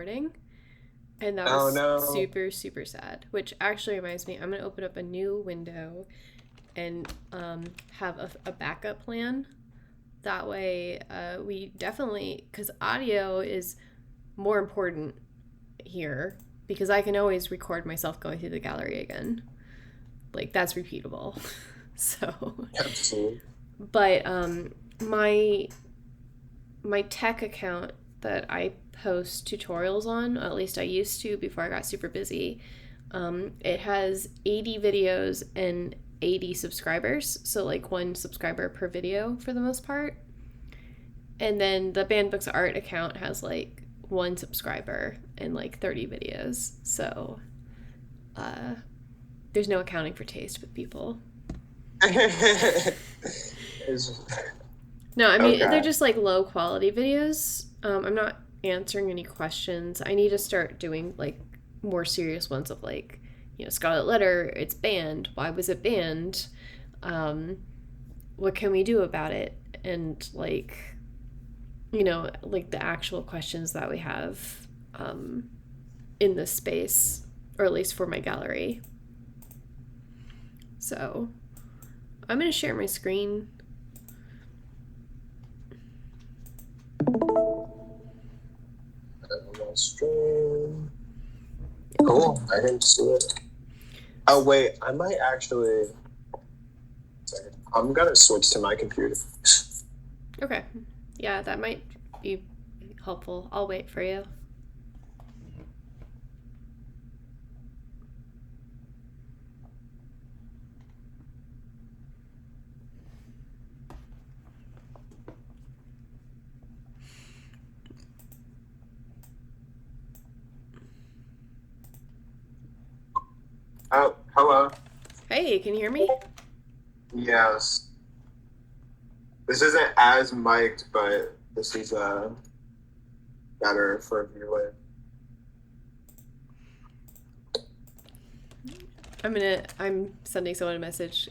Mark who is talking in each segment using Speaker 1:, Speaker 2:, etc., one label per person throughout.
Speaker 1: recording, and that
Speaker 2: Oh
Speaker 1: was
Speaker 2: no.
Speaker 1: super, super sad. Which actually reminds me, I'm gonna open up a new window and have a backup plan. That way, we definitely, because audio is more important here, because I can always record myself going through the gallery again. Like, that's repeatable. So,
Speaker 2: Absolutely.
Speaker 1: but my my tech account that I post tutorials on, at least I used to before I got super busy, it has 80 videos and 80 subscribers. So, like, one subscriber per video for the most part. And then the Banned Books Art account has like one subscriber and like 30 videos. So, uh, there's no accounting for taste with people.
Speaker 2: Is-
Speaker 1: No, I mean, they're
Speaker 2: okay.
Speaker 1: just like low quality videos. I'm not answering any questions. I need to start doing like more serious ones of like, Scarlet Letter, it's banned. Why was it banned? Um, what can we do about it? And like, like the actual questions that we have in this space, or at least for my gallery. So I'm going to share my screen.
Speaker 2: Stream. Cool. I didn't see it. Oh wait, I might actually. Sorry. I'm gonna switch to my computer.
Speaker 1: Okay. Yeah, that might be helpful. I'll wait for you.
Speaker 2: Oh, hello.
Speaker 1: Hey, can you hear me?
Speaker 2: Yes. This isn't as mic'd, but this is better for viewing.
Speaker 1: I'm sending someone a message.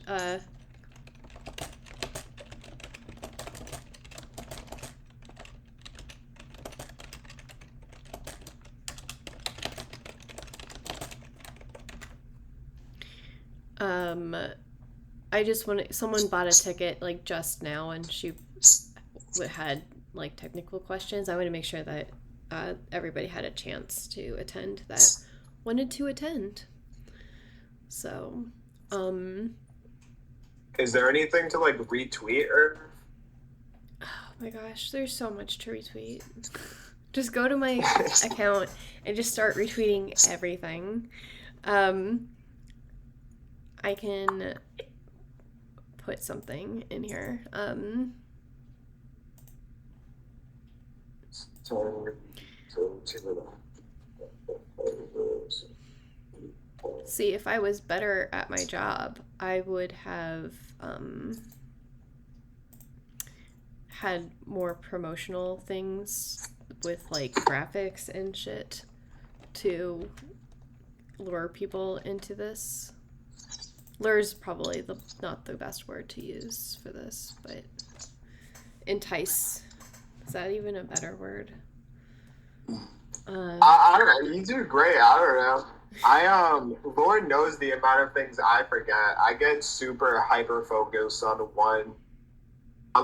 Speaker 1: Um, I just want someone bought a ticket like just now, and she had like technical questions. I want to make sure that everybody had a chance to attend that wanted to attend. So, um,
Speaker 2: Is there anything to like retweet or?
Speaker 1: oh my gosh, there's so much to retweet. Just go to my account and just start retweeting everything. Um, I can put something in here. See, if I was better at my job, I would have had more promotional things with like graphics and shit to lure people into this. Lure is probably not the best word to use for this, but entice. Is that even a better word?
Speaker 2: I don't know. You do great. I don't know. Lord knows the amount of things I forget. I get super hyper focused on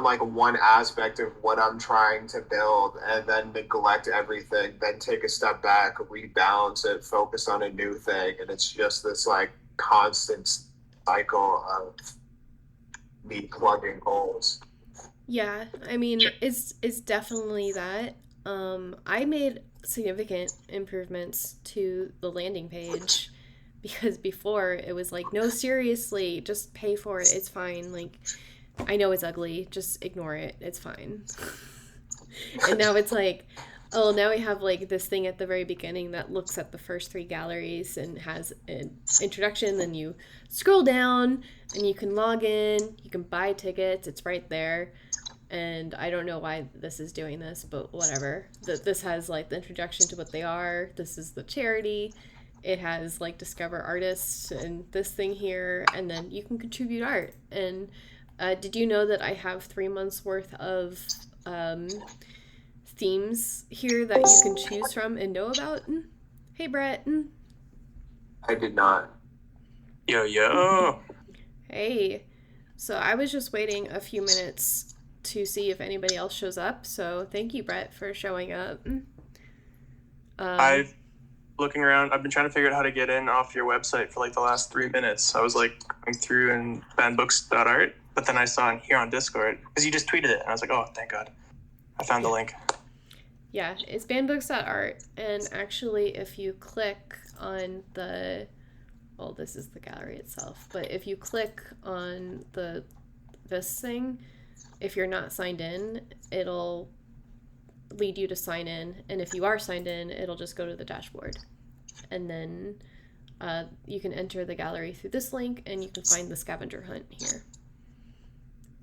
Speaker 2: like one aspect of what I'm trying to build and then neglect everything, then take a step back, rebalance it, focus on a new thing. And it's just this like constant cycle of me plugging holes.
Speaker 1: Yeah, I mean, it's definitely that. I made significant improvements to the landing page because before it was like, no, seriously, just pay for it. It's fine. Like, I know it's ugly, just ignore it. It's fine. And now it's like, oh, now we have like this thing at the very beginning that looks at the first three galleries and has an introduction. Then you scroll down and you can log in, you can buy tickets, it's right there. And I don't know why this is doing this, but whatever. This has like the introduction to what they are. This is the charity. It has like discover artists and this thing here, and then you can contribute art. And did you know that I have 3 months worth of themes here that you can choose from and know about. Hey, Brett.
Speaker 2: I did not.
Speaker 3: Yo, yo.
Speaker 1: Hey. So I was just waiting a few minutes to see if anybody else shows up. So thank you, Brett, for showing up.
Speaker 3: I've looking around. I've been trying to figure out how to get in off your website for like the last 3 minutes. I was like going through and bandbooks.art, but then I saw it here on Discord because you just tweeted it, and I was like, oh, thank God, I found the link.
Speaker 1: Yeah, it's bandbooks.art, and actually, if you click on the, well, this is the gallery itself, but if you click on this thing, if you're not signed in, it'll lead you to sign in, and if you are signed in, it'll just go to the dashboard, and then you can enter the gallery through this link, and you can find the scavenger hunt here.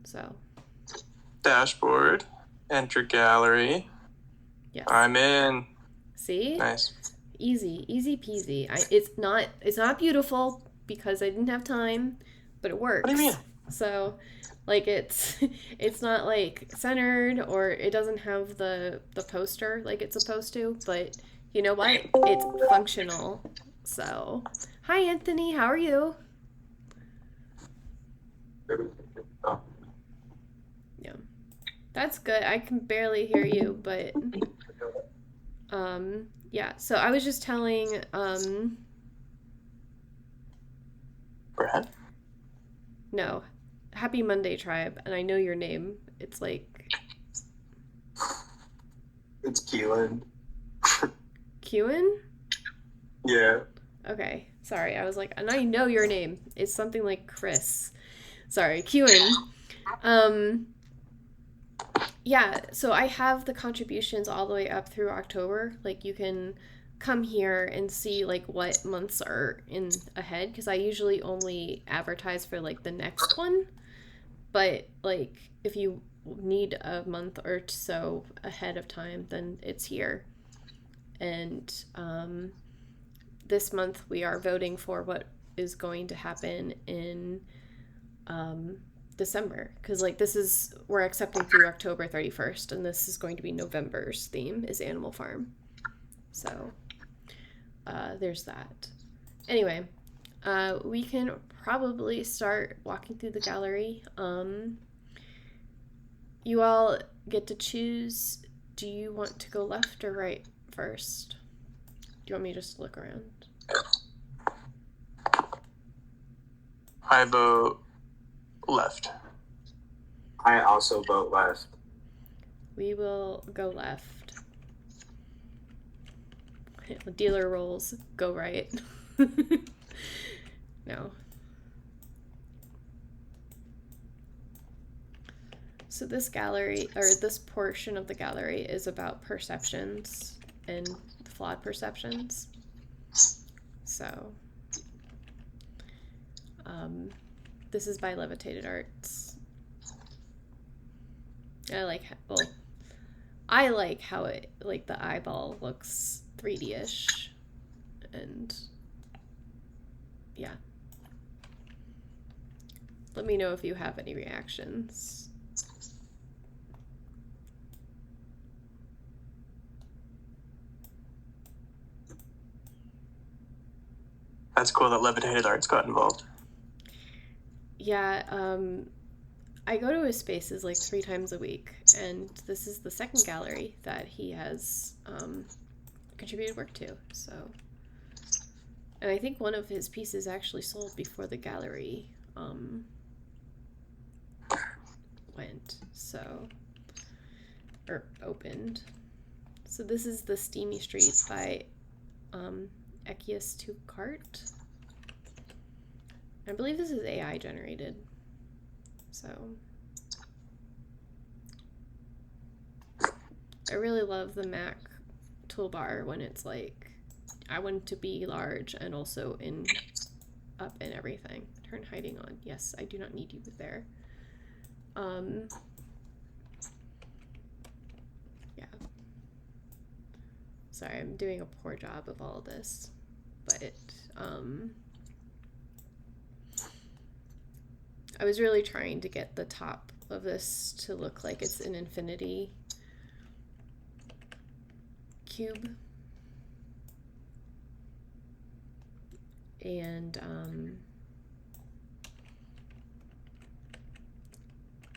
Speaker 1: So
Speaker 3: Dashboard, enter gallery.
Speaker 1: yes,
Speaker 3: I'm in.
Speaker 1: see,
Speaker 3: Nice.
Speaker 1: easy peasy. It's not beautiful because I didn't have time, but it works.
Speaker 3: What do you mean?
Speaker 1: So like it's not like centered, or it doesn't have the poster like it's supposed to, but you know what? It's functional. So, hi Anthony, how are you? Yeah. That's good. I can barely hear you, but yeah. So I was just telling
Speaker 3: Brad?
Speaker 1: no. Happy Monday, tribe, and I know your name. It's like
Speaker 2: It's Keelan.
Speaker 1: Kewen?
Speaker 2: Yeah.
Speaker 1: Okay, sorry. I was like, and I know your name. It's something like Chris. Sorry, Kewen. Yeah, so I have the contributions all the way up through October. Like you can come here and see like what months are in ahead, because I usually only advertise for like the next one. But like if you need a month or so ahead of time, then it's here. And this month we are voting for what is going to happen in December, because like we're accepting through October 31st, and this is going to be November's theme is Animal Farm. So there's that. Anyway, we can probably start walking through the gallery. You all get to choose. Do you want to go left or right first? Do you want me to just look around?
Speaker 3: I vote left.
Speaker 2: I also vote left.
Speaker 1: We will go left. Dealer rolls, go right. No. So this gallery, or this portion of the gallery, is about perceptions and flawed perceptions. So, this is by Levitated Arts. I like how it, like the eyeball looks 3D-ish, and yeah. Let me know if you have any reactions.
Speaker 3: That's cool that Levitated Arts got involved.
Speaker 1: Yeah, I go to his spaces like 3 times a week, and this is the second gallery that he has contributed work to. So, and I think one of his pieces actually sold before the gallery went, so, or opened. So this is the Steamy Street by Ekius to Cart. I believe this is AI generated. So I really love the Mac toolbar when it's like, I want it to be large and also up in everything. Turn hiding on. Yes, I do not need you there. Yeah. Sorry, I'm doing a poor job of all of this, but I was really trying to get the top of this to look like it's an infinity. cube. And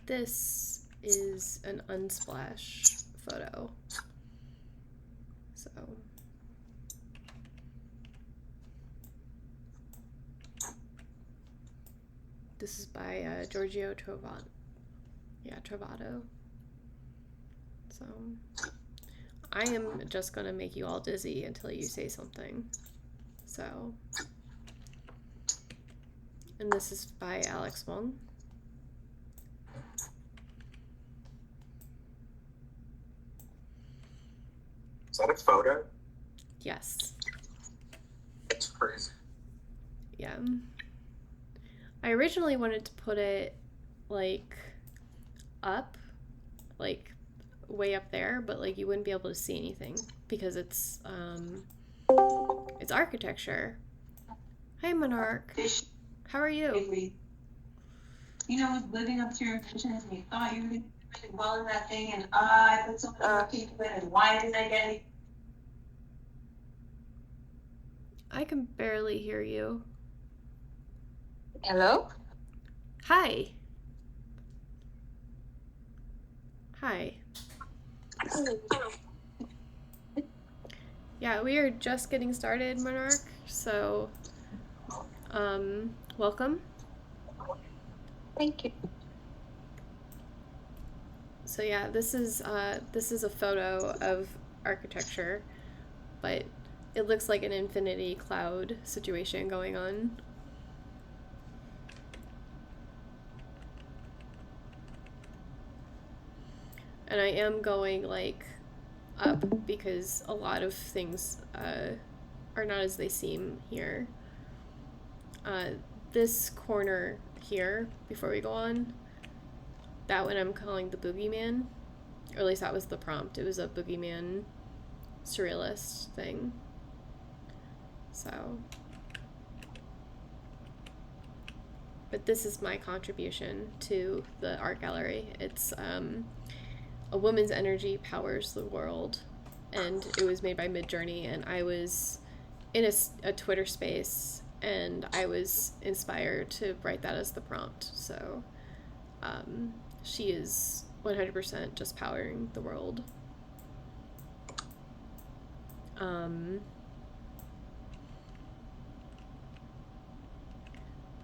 Speaker 1: this is an unsplash photo. So this is by Giorgio Trovato. Yeah, Trovato. So I am just gonna make you all dizzy until you say something. So, and this is by Alex Wong.
Speaker 2: Is that a photo?
Speaker 1: Yes.
Speaker 2: It's crazy.
Speaker 1: Yeah. I originally wanted to put it like up, like way up there, but like you wouldn't be able to see anything because it's architecture. Hi, Monarch. How are you?
Speaker 4: You know, was living up to your intentions and you thought you were doing really well in that thing, and I put so much more people in, and why didn't I get any?
Speaker 1: I can barely hear you.
Speaker 4: Hello?
Speaker 1: Hi. Hi. Yeah, we are just getting started, Monarch, so welcome.
Speaker 4: Thank you.
Speaker 1: So yeah, this is a photo of architecture, but it looks like an infinity cloud situation going on. And I am going like up because a lot of things are not as they seem here. This corner here, before we go on, that one I'm calling the boogeyman, or at least that was the prompt. It was a boogeyman surrealist thing. So, but this is my contribution to the art gallery. It's a woman's energy powers the world, and it was made by Midjourney, and I was in a Twitter space, and I was inspired to write that as the prompt. So she is 100% just powering the world.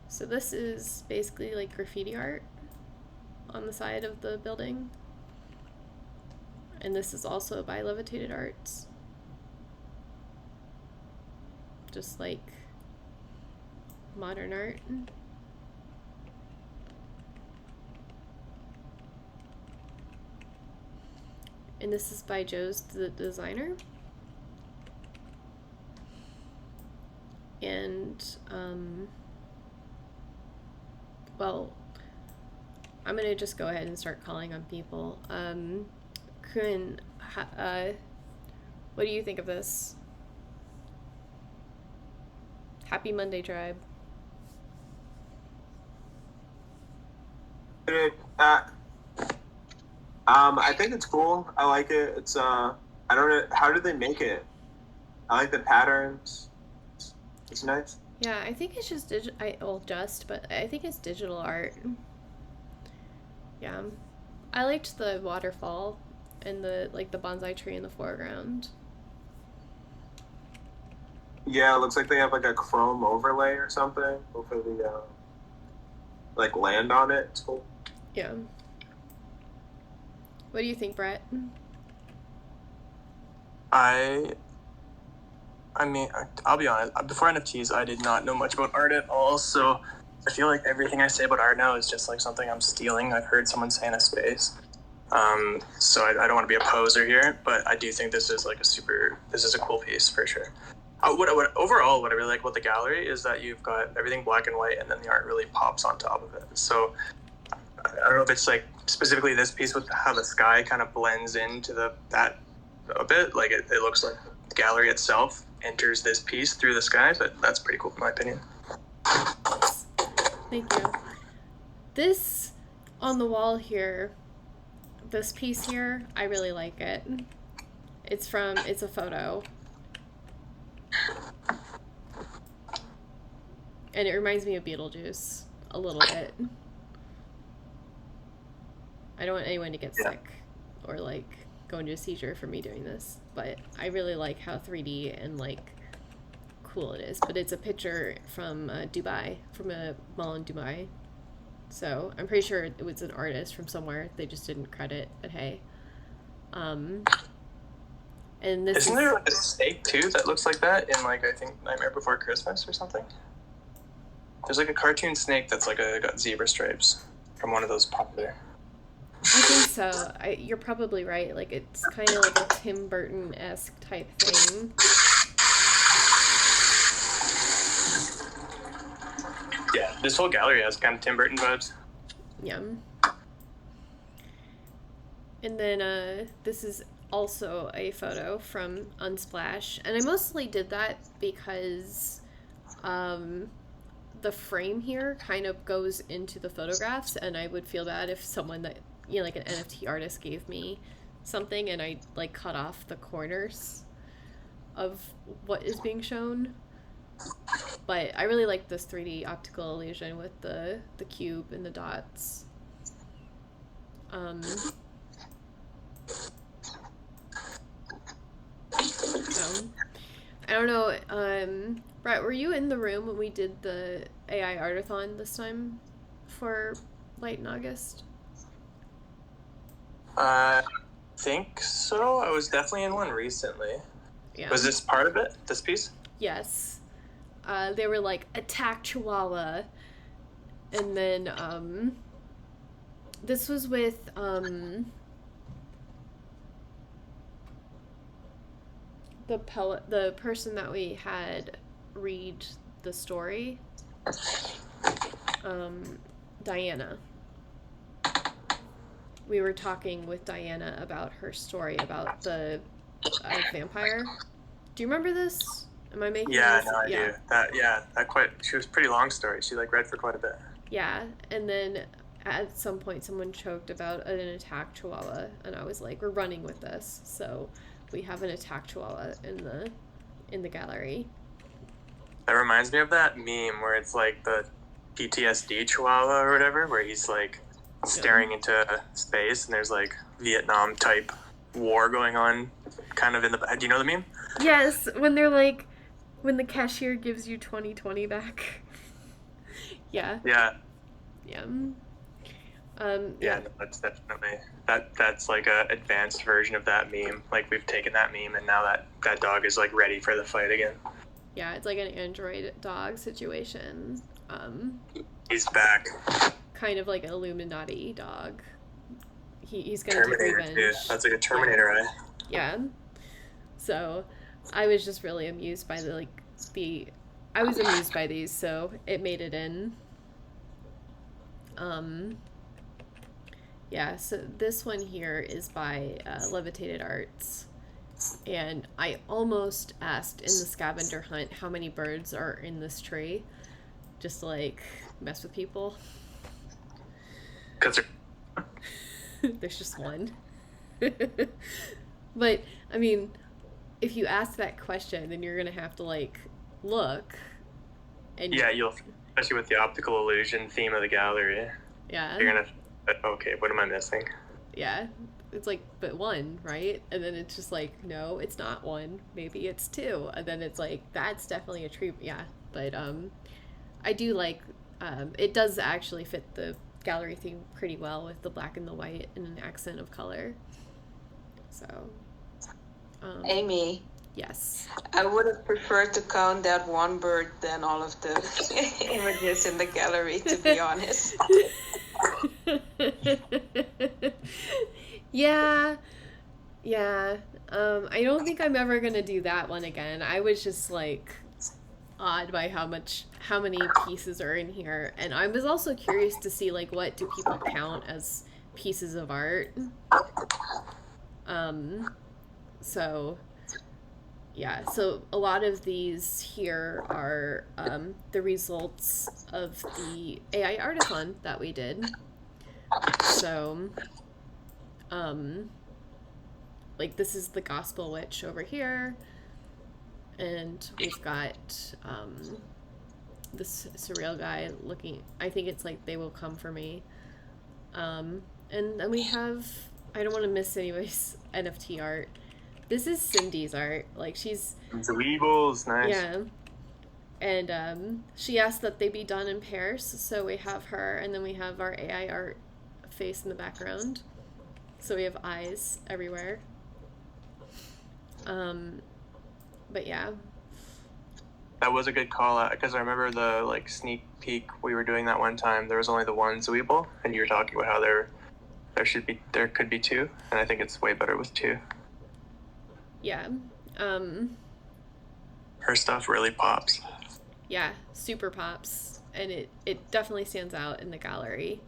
Speaker 1: So this is basically like graffiti art on the side of the building. And this is also by Levitated Arts. Just like modern art. And this is by Joe's the designer. And well, I'm gonna just go ahead and start calling on people. Kun, what do you think of this? Happy Monday, tribe.
Speaker 2: I think it's cool. I like it. It's I don't know, how did they make it? I like the patterns. It's nice.
Speaker 1: Yeah, I think it's just but I think it's digital art. Yeah, I liked the waterfall and the bonsai tree in the foreground.
Speaker 2: Yeah, it looks like they have like a chrome overlay or something over the like land on it. It's cool.
Speaker 1: Yeah. What do you think, Brett?
Speaker 3: I mean, I'll be honest. Before NFTs, I did not know much about art at all. So I feel like everything I say about art now is just like something I'm stealing. I've heard someone say in a space. So I don't want to be a poser here, but I do think this is a cool piece for sure. Overall, what I really like about the gallery is that you've got everything black and white, and then the art really pops on top of it. So I don't know if it's like specifically this piece with how the sky kind of blends into that a bit. Like it looks like the gallery itself enters this piece through the sky, but that's pretty cool in my opinion.
Speaker 1: Thank you. This on the wall here, this piece here, I really like it. It's a photo. And it reminds me of Beetlejuice a little bit. I don't want anyone to get sick or like go into a seizure for me doing this, but I really like how 3D and like cool it is. But it's a picture from Dubai, from a mall in Dubai. So I'm pretty sure it was an artist from somewhere. They just didn't credit, but hey. And this
Speaker 3: Isn't there like a snake too that looks like that in like I think Nightmare Before Christmas or something? There's like a cartoon snake that's like got zebra stripes from one of those popular.
Speaker 1: I think so. You're probably right. Like it's kind of like a Tim Burton-esque type thing.
Speaker 3: Yeah, this whole gallery has kind of Tim Burton vibes.
Speaker 1: Yeah. And then this is also a photo from Unsplash, and I mostly did that because the frame here kind of goes into the photographs, and I would feel bad if someone that, you know, like an NFT artist gave me something and I like cut off the corners of what is being shown. But I really like this 3D optical illusion with the cube and the dots. I don't know, Brett, were you in the room when we did the AI Artathon this time for Light in August?
Speaker 3: I think so. I was definitely in one recently.
Speaker 1: Yeah.
Speaker 3: Was this part of it, this piece?
Speaker 1: Yes. They were like, attack Chihuahua. And then, this was with, the person that we had read the story, Diana. We were talking with Diana about her story about the vampire. Do you remember this? Am I making
Speaker 3: Yeah,
Speaker 1: this?
Speaker 3: no, I do. She was a pretty long story. She like read for quite a bit.
Speaker 1: Yeah, and then at some point someone choked about an attack chihuahua, and I was like, we're running with this. So we have an attack chihuahua in the gallery.
Speaker 3: That reminds me of that meme where it's like the PTSD chihuahua or whatever, where he's like staring into space and there's like Vietnam type war going on kind of in the back. Do you know the meme?
Speaker 1: Yes, when they're like, when the cashier gives you 2020 back. Yeah.
Speaker 3: Yeah.
Speaker 1: Yeah.
Speaker 3: Yeah, no, that's definitely that's like a advanced version of that meme. Like we've taken that meme and now that dog is like ready for the fight again.
Speaker 1: Yeah, it's like an android dog situation.
Speaker 3: He's back.
Speaker 1: Kind of like an Illuminati dog. He's gonna
Speaker 3: Terminator
Speaker 1: take revenge.
Speaker 3: too. That's like a Terminator eye.
Speaker 1: Yeah. So I was just really amused by I was amused by these, so it made it in. Yeah, so this one here is by Levitated Arts. And I almost asked in the scavenger hunt how many birds are in this tree, just to like mess with people. There's just one. But I mean, if you ask that question, then you're gonna have to like look. And
Speaker 3: yeah, you'll, especially with the optical illusion theme of the gallery.
Speaker 1: Yeah.
Speaker 3: You're gonna. Okay, what am I missing?
Speaker 1: Yeah. It's like, but one, right? And then it's just like, no, it's not one. Maybe it's two. And then it's like, that's definitely a tree. Yeah. But I do like, it does actually fit the gallery theme pretty well with the black and the white and an accent of color. So.
Speaker 5: Amy.
Speaker 1: Yes.
Speaker 5: I would have preferred to count that one bird than all of the images in the gallery, to be honest.
Speaker 1: Yeah. I don't think I'm ever gonna do that one again. I was just like awed by how many pieces are in here, and I was also curious to see like what do people count as pieces of art. So yeah, so a lot of these here are the results of the AI Artathon that we did. So, like this is the Gospel Witch over here, and we've got this surreal guy looking. I think it's like They Will Come for Me, and then we have. I don't want to miss anybody's NFT art. This is Cindy's art. Like she's
Speaker 3: Dweebles, nice.
Speaker 1: yeah. And she asked that they be done in pairs, so we have her, and then we have our AI art face in the background. So we have eyes everywhere. But yeah.
Speaker 3: That was a good call out because I remember the like sneak peek we were doing that one time. There was only the one Dweeble, and you were talking about how there could be two, and I think it's way better with two.
Speaker 1: Yeah.
Speaker 3: Her stuff really pops.
Speaker 1: Yeah, super pops, and it definitely stands out in the gallery.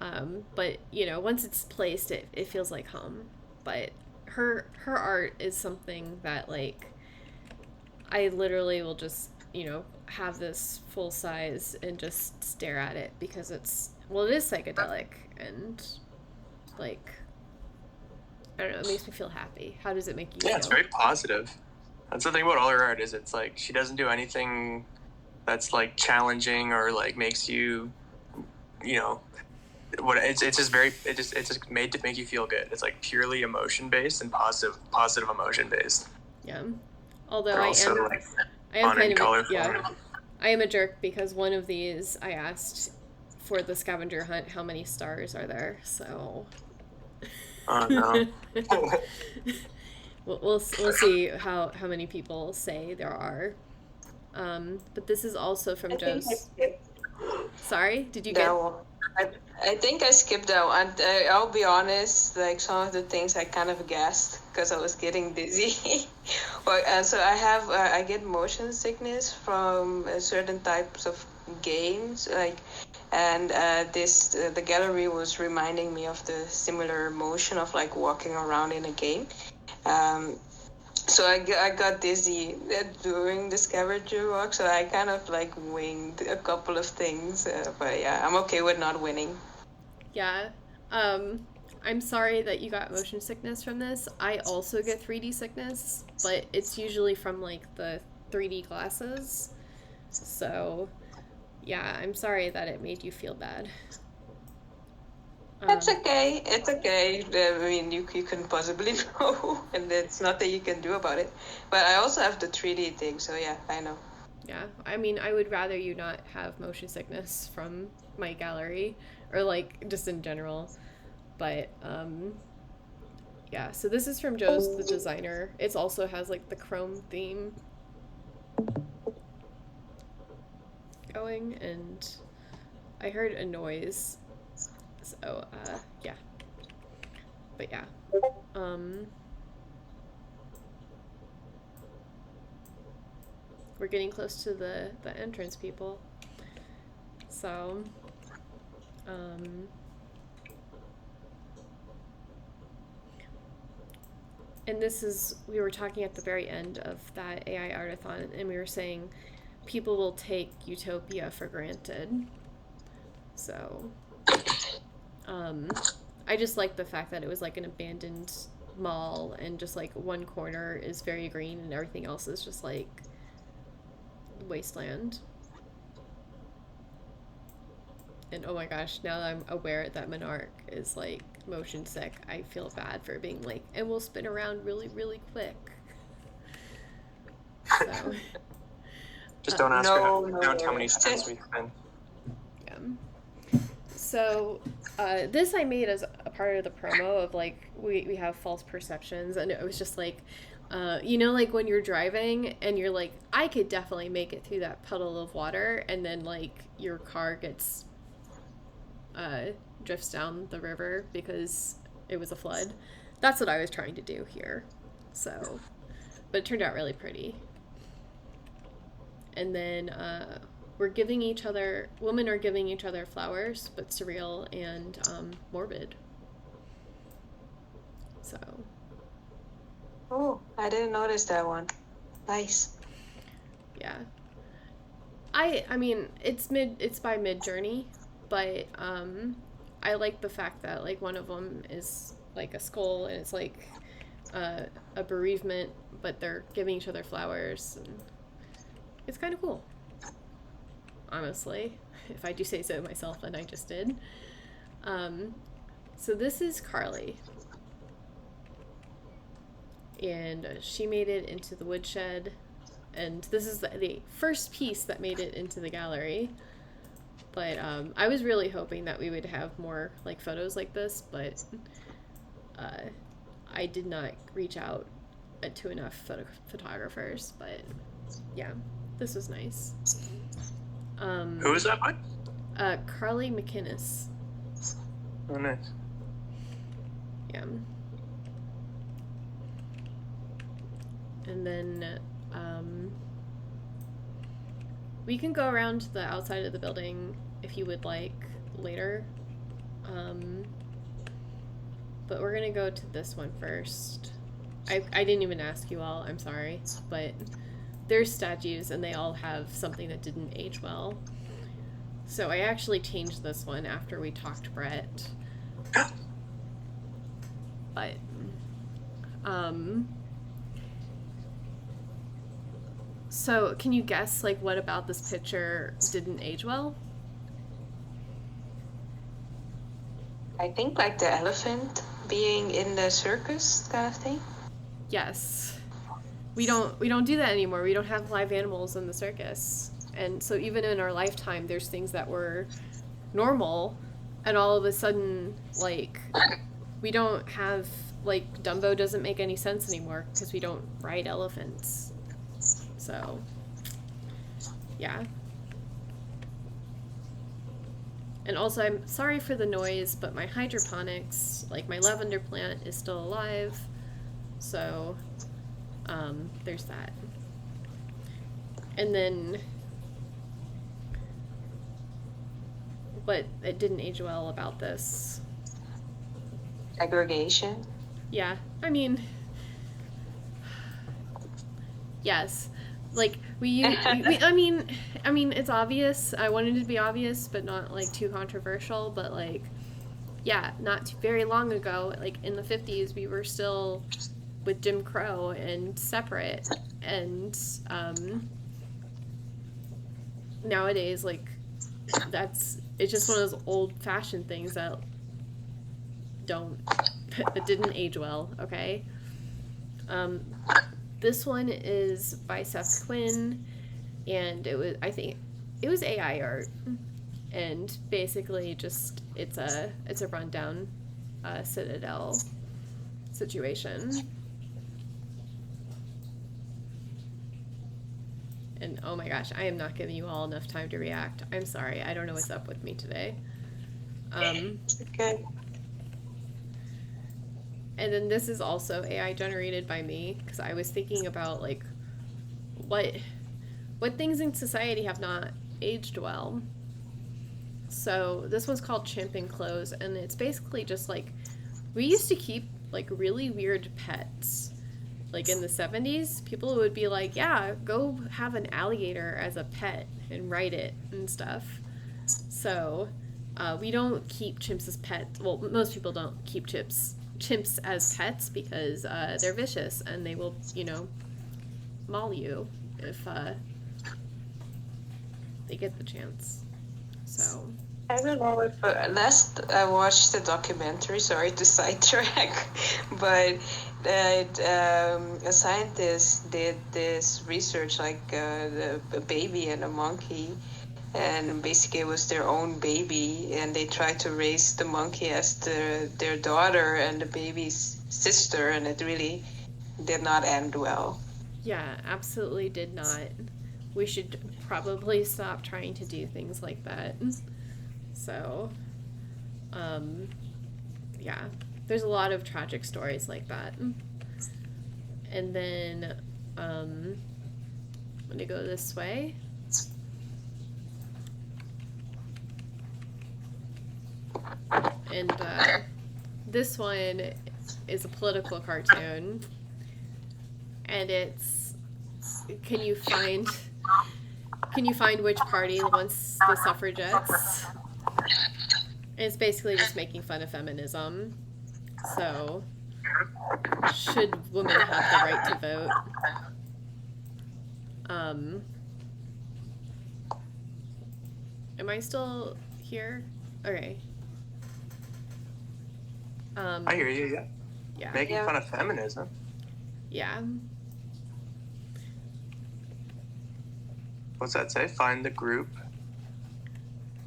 Speaker 1: But you know, once it's placed, it feels like home. But her art is something that like I literally will just, you know, have this full size and just stare at it because it is psychedelic and like I don't know, it makes me feel happy. How does it make you feel?
Speaker 3: Yeah, it's very positive. That's the thing about all her art is it's like she doesn't do anything that's like challenging or like makes you, you know, what it's just made to make you feel good. It's like purely emotion based and positive emotion based.
Speaker 1: Yeah. Although
Speaker 3: I am
Speaker 1: kind of I am a jerk because one of these I asked for the scavenger hunt how many stars are there, so
Speaker 3: oh no.
Speaker 1: we'll see how many people say there are. But this is also from Joe's. Sorry, did you get?
Speaker 5: No, I think I skipped that one. I'll be honest, like some of the things I kind of guessed because I was getting dizzy. So I get motion sickness from certain types of games, like, and the gallery was reminding me of the similar motion of like walking around in a game. So I got dizzy during the scavenger walk, so I kind of like winged a couple of things. But yeah, I'm okay with not winning.
Speaker 1: Yeah. I'm sorry that you got motion sickness from this. I also get 3D sickness, but it's usually from like the 3D glasses. So yeah, I'm sorry that it made you feel bad.
Speaker 5: It's okay. It's okay. I mean, you can possibly know, and it's nothing you can do about it. But I also have the 3D thing, so yeah, I know.
Speaker 1: Yeah, I mean, I would rather you not have motion sickness from my gallery, or like just in general. But yeah. So this is from Joe's, the designer. It also has like the chrome theme going, and I heard a noise. So, yeah. But yeah. We're getting close to the entrance, people. So, and this is, we were talking at the very end of that AI Artathon, and we were saying people will take utopia for granted. So, I just like the fact that it was like an abandoned mall and just like one corner is very green and everything else is just like wasteland. And oh my gosh, now that I'm aware that Monarch is like motion sick, I feel bad for being like, and we'll spin around really, really quick. So,
Speaker 3: just don't ask her how many cents we spend.
Speaker 1: Yeah. So this I made as a part of the promo of like we have false perceptions, and it was just like you know, like when you're driving and you're like, I could definitely make it through that puddle of water, and then like your car gets drifts down the river because it was a flood. That's what I was trying to do here. So, but it turned out really pretty. And then women are giving each other flowers, but surreal and morbid. So.
Speaker 5: Oh, I didn't notice that one. Nice.
Speaker 1: Yeah. I mean, it's by Midjourney, but I like the fact that like one of them is like a skull and it's like a bereavement, but they're giving each other flowers. And it's kind of cool, honestly, if I do say so myself, and I just did. So this is Carly. And she made it into the woodshed. And this is the first piece that made it into the gallery. But I was really hoping that we would have more like photos like this, but I did not reach out to enough photographers. But yeah, this was nice.
Speaker 3: Who is that by?
Speaker 1: Carly McInnes.
Speaker 3: Oh, nice.
Speaker 1: Yeah. And then we can go around the outside of the building if you would like later. But we're gonna go to this one first. I didn't even ask you all, I'm sorry. But there's statues and they all have something that didn't age well. So I actually changed this one after we talked to Brett. But so can you guess like what about this picture didn't age well?
Speaker 5: I think like the elephant being in the circus kind of thing.
Speaker 1: Yes. We don't do that anymore. We don't have live animals in the circus. And so even in our lifetime there's things that were normal and all of a sudden like we don't have like Dumbo doesn't make any sense anymore because we don't ride elephants. So yeah. And also I'm sorry for the noise, but my hydroponics, like my lavender plant is still alive. So there's that. And then what it didn't age well about this.
Speaker 5: Segregation.
Speaker 1: Yeah, I mean, yes, like I mean, it's obvious. I wanted it to be obvious, but not like too controversial. But like, yeah, not too, very long ago, like in the 50s, we were still with Jim Crow and separate, and nowadays, like, it's just one of those old-fashioned things that didn't age well. Okay. This one is by Seth Quinn, and I think it was AI art, and basically just it's a rundown Citadel situation. And oh my gosh, I am not giving you all enough time to react. I'm sorry, I don't know what's up with me today.
Speaker 5: Okay.
Speaker 1: And then this is also AI generated by me, because I was thinking about like what things in society have not aged well. So this one's called Chimp in Clothes, and it's basically just like we used to keep like really weird pets. Like in the 70s, people would be like, yeah, go have an alligator as a pet and ride it and stuff. So we don't keep chimps as pets. Well, most people don't keep chimps as pets because they're vicious and they will, maul you if they get the chance. So
Speaker 5: I don't know if last I watched the documentary, sorry to sidetrack, but a scientist did this research like a baby and a monkey, and basically it was their own baby, and they tried to raise the monkey as their daughter and the baby's sister, and it really did not end well.
Speaker 1: Yeah, absolutely did not. We should probably stop trying to do things like that. So, yeah, there's a lot of tragic stories like that. And then, I'm gonna go this way. And this one is a political cartoon, and it's can you find which party wants the suffragettes? And it's basically just making fun of feminism. So should women have the right to vote. Am I still here? Okay.
Speaker 3: I hear you, yeah.
Speaker 1: Yeah.
Speaker 3: Making fun of feminism.
Speaker 1: Yeah.
Speaker 3: What's that say? Find the group.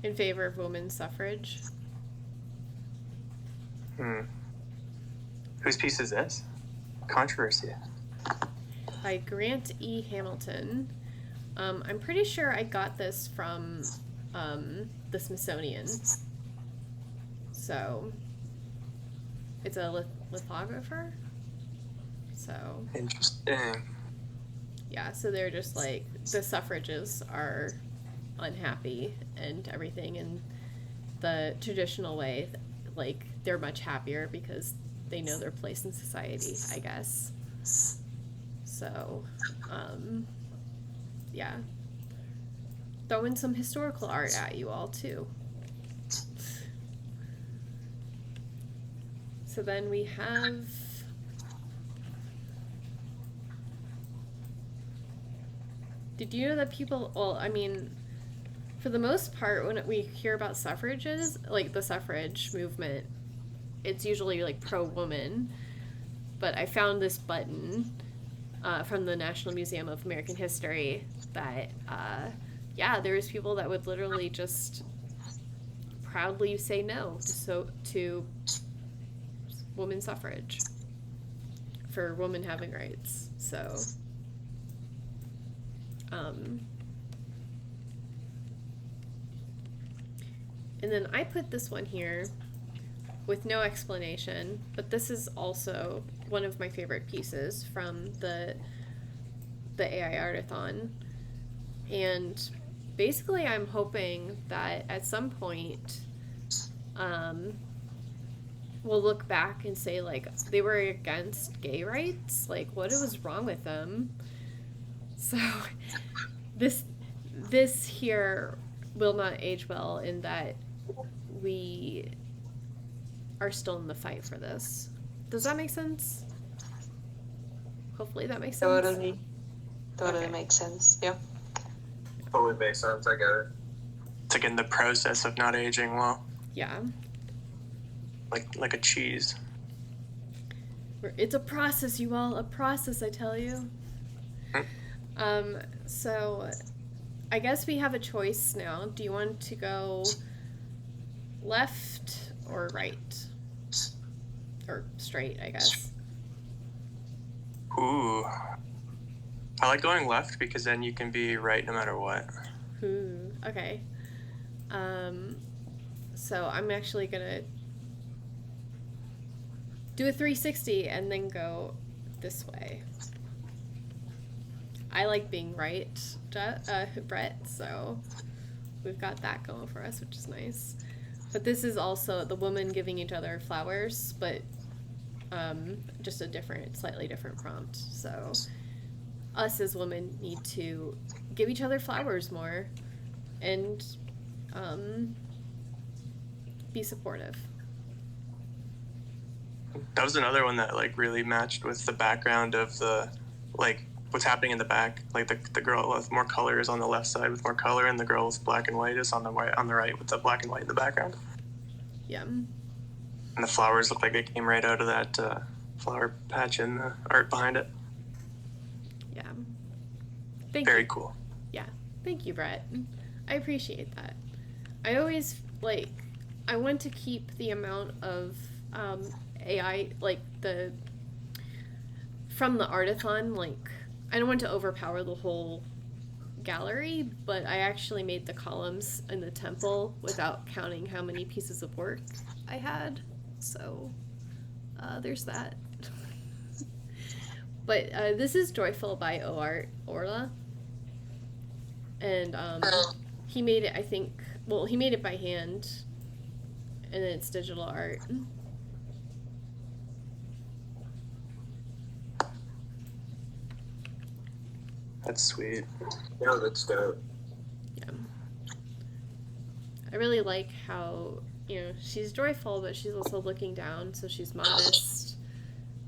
Speaker 1: In favor of women's suffrage.
Speaker 3: Whose piece is this? Controversy.
Speaker 1: By Grant E. Hamilton. I'm pretty sure I got this from the Smithsonian. So, it's a lithographer. So.
Speaker 3: Interesting.
Speaker 1: Yeah, so they're just like, the suffragists are unhappy and everything in the traditional way. Like, they're much happier because they know their place in society, I guess. So, yeah. Throw in some historical art at you all, too. So then we have... Did you know that people... Well, I mean, for the most part, when we hear about suffrages, like the suffrage movement, it's usually, like, pro-woman. But I found this button from the National Museum of American History that, yeah, there's people that would literally just proudly say no to women's suffrage for women having rights. So, and then I put this one here with no explanation, but this is also one of my favorite pieces from the AI Artathon. And basically I'm hoping that at some point we'll look back and say, like, they were against gay rights, like, what was wrong with them? So this here will not age well in that we are still in the fight for this. Does that make sense? Hopefully that makes sense.
Speaker 5: Totally makes sense. Yeah.
Speaker 2: Totally makes sense. I get it.
Speaker 3: It's like in the process of not aging well.
Speaker 1: Yeah.
Speaker 3: Like a cheese.
Speaker 1: It's a process, you all. A process, I tell you. So I guess we have a choice now. Do you want to go left or right? Or straight, I guess.
Speaker 3: Ooh. I like going left because then you can be right no matter what.
Speaker 1: Okay. So I'm actually gonna do a 360 and then go this way. I like being right, Brett, so we've got that going for us, which is nice. But this is also the women giving each other flowers, but just a slightly different prompt. So us as women need to give each other flowers more and be supportive.
Speaker 3: That was another one that like really matched with the background of the like what's happening in the back. Like the girl with more color is on the left side with more color, and the girl with black and white is on the right with the black and white in the background.
Speaker 1: Yeah.
Speaker 3: And the flowers look like they came right out of that flower patch in the art behind it.
Speaker 1: Yeah.
Speaker 3: Very cool.
Speaker 1: Yeah. Thank you, Brett. I appreciate that. I always I want to keep the amount of AI from the artathon, I don't want to overpower the whole gallery, but I actually made the columns in the temple without counting how many pieces of work I had. So there's that. But this is Joyful by Orla. And he made it, he made it by hand, and then it's digital art.
Speaker 3: That's sweet.
Speaker 2: Yeah, that's dope.
Speaker 1: Yeah. I really like how, she's joyful, but she's also looking down, so she's modest.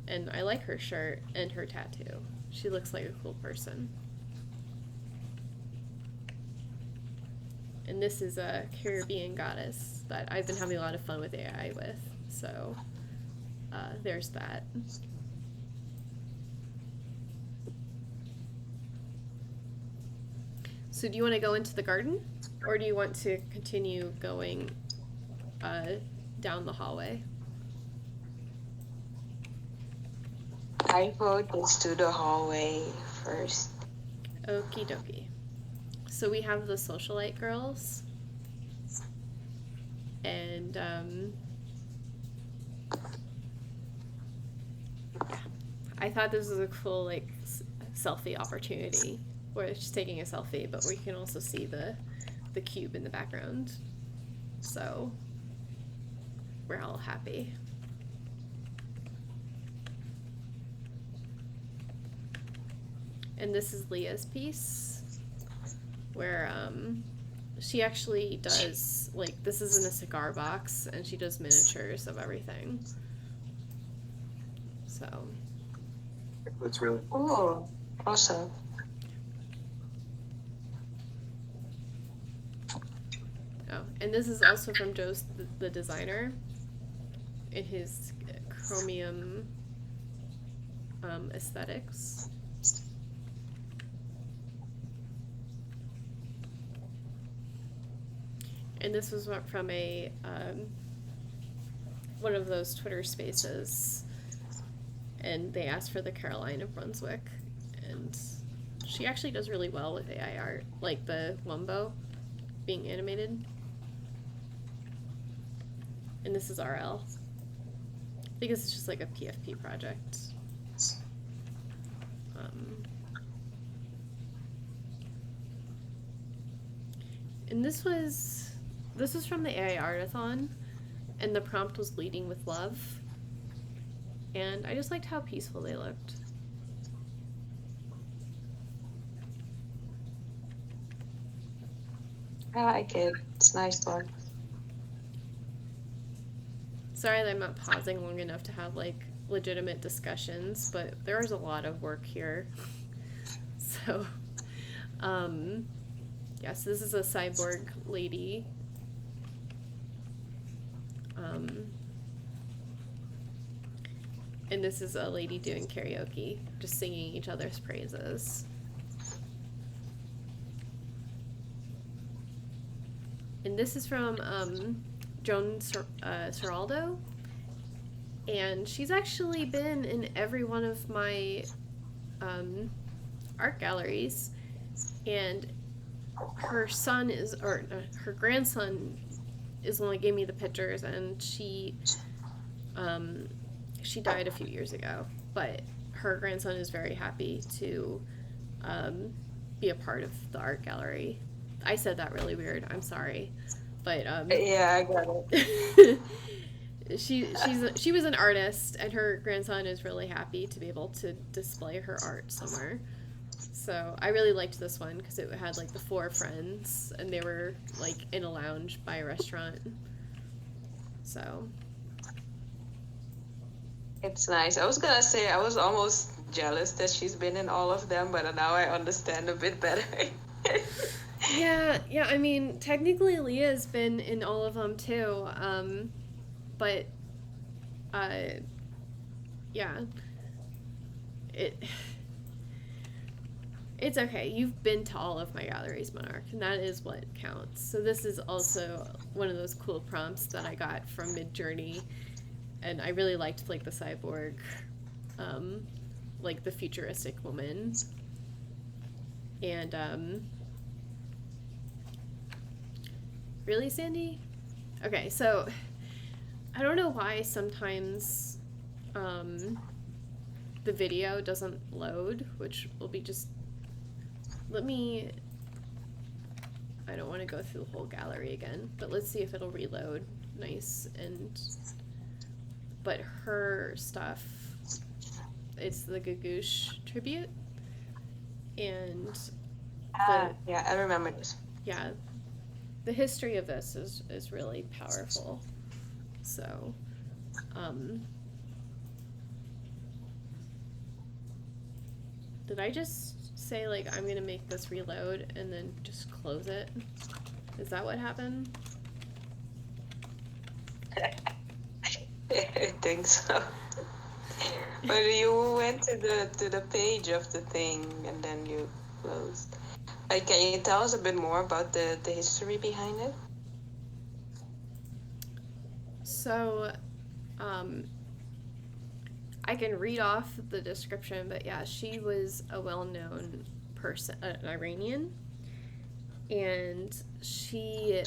Speaker 1: And I like her shirt and her tattoo. She looks like a cool person. And this is a Caribbean goddess that I've been having a lot of fun with AI with. So there's that. So do you want to go into the garden? Or do you want to continue going down the hallway?
Speaker 5: I vote let's do the hallway first.
Speaker 1: Okie dokie. So we have the socialite girls. And I thought this was a cool like selfie opportunity where she's taking a selfie, but we can also see the cube in the background. So we're all happy. And this is Leah's piece where she actually does, like, this is in a cigar box and she does miniatures of everything. So
Speaker 2: That's really
Speaker 5: Oh, awesome.
Speaker 1: oh, and this is also from Joe's the designer in his chromium aesthetics. And this was from a one of those Twitter spaces, and they asked for the Caroline of Brunswick, and she actually does really well with AI art, like the Wumbo being animated. And this is RL. I think this is just like a PFP project. And this was from the AI Artathon, and the prompt was leading with love. And I just liked how peaceful they looked.
Speaker 5: I like it. It's a nice one.
Speaker 1: Sorry that I'm not pausing long enough to have like legitimate discussions, but there is a lot of work here. So, yes, this is a cyborg lady. And this is a lady doing karaoke, just singing each other's praises. And this is from Joan Seraldo, and she's actually been in every one of my art galleries, and her son is, or her grandson is the one that gave me the pictures, and she died a few years ago, but her grandson is very happy to be a part of the art gallery. I said that really weird. I'm sorry, but
Speaker 5: Yeah, I got it.
Speaker 1: she was an artist, and her grandson is really happy to be able to display her art somewhere. So I really liked this one because it had like the 4 friends, and they were like in a lounge by a restaurant. So
Speaker 5: It's nice. I was gonna say I was almost jealous that she's been in all of them, but now I understand a bit better.
Speaker 1: yeah, I mean, technically Leah's been in all of them too, but yeah, it's okay. You've been to all of my galleries, Monarch, and that is what counts. So this is also one of those cool prompts that I got from Midjourney, and I really liked like the cyborg, like the futuristic woman, and really, Sandy? Okay, so I don't know why sometimes the video doesn't load, which will be just, I don't want to go through the whole gallery again, but let's see if it'll reload nice. But her stuff, it's the Gagoosh tribute, and
Speaker 5: yeah, I remember this.
Speaker 1: yeah, the history of this is really powerful. So Did I just say, like, I'm gonna make this reload and then just close it? Is that what happened?
Speaker 5: I think so. But you went to the page of the thing and then you closed. Can you tell us a bit more about the history behind it?
Speaker 1: So, I can read off the description, but yeah, she was a well-known person, an Iranian, and she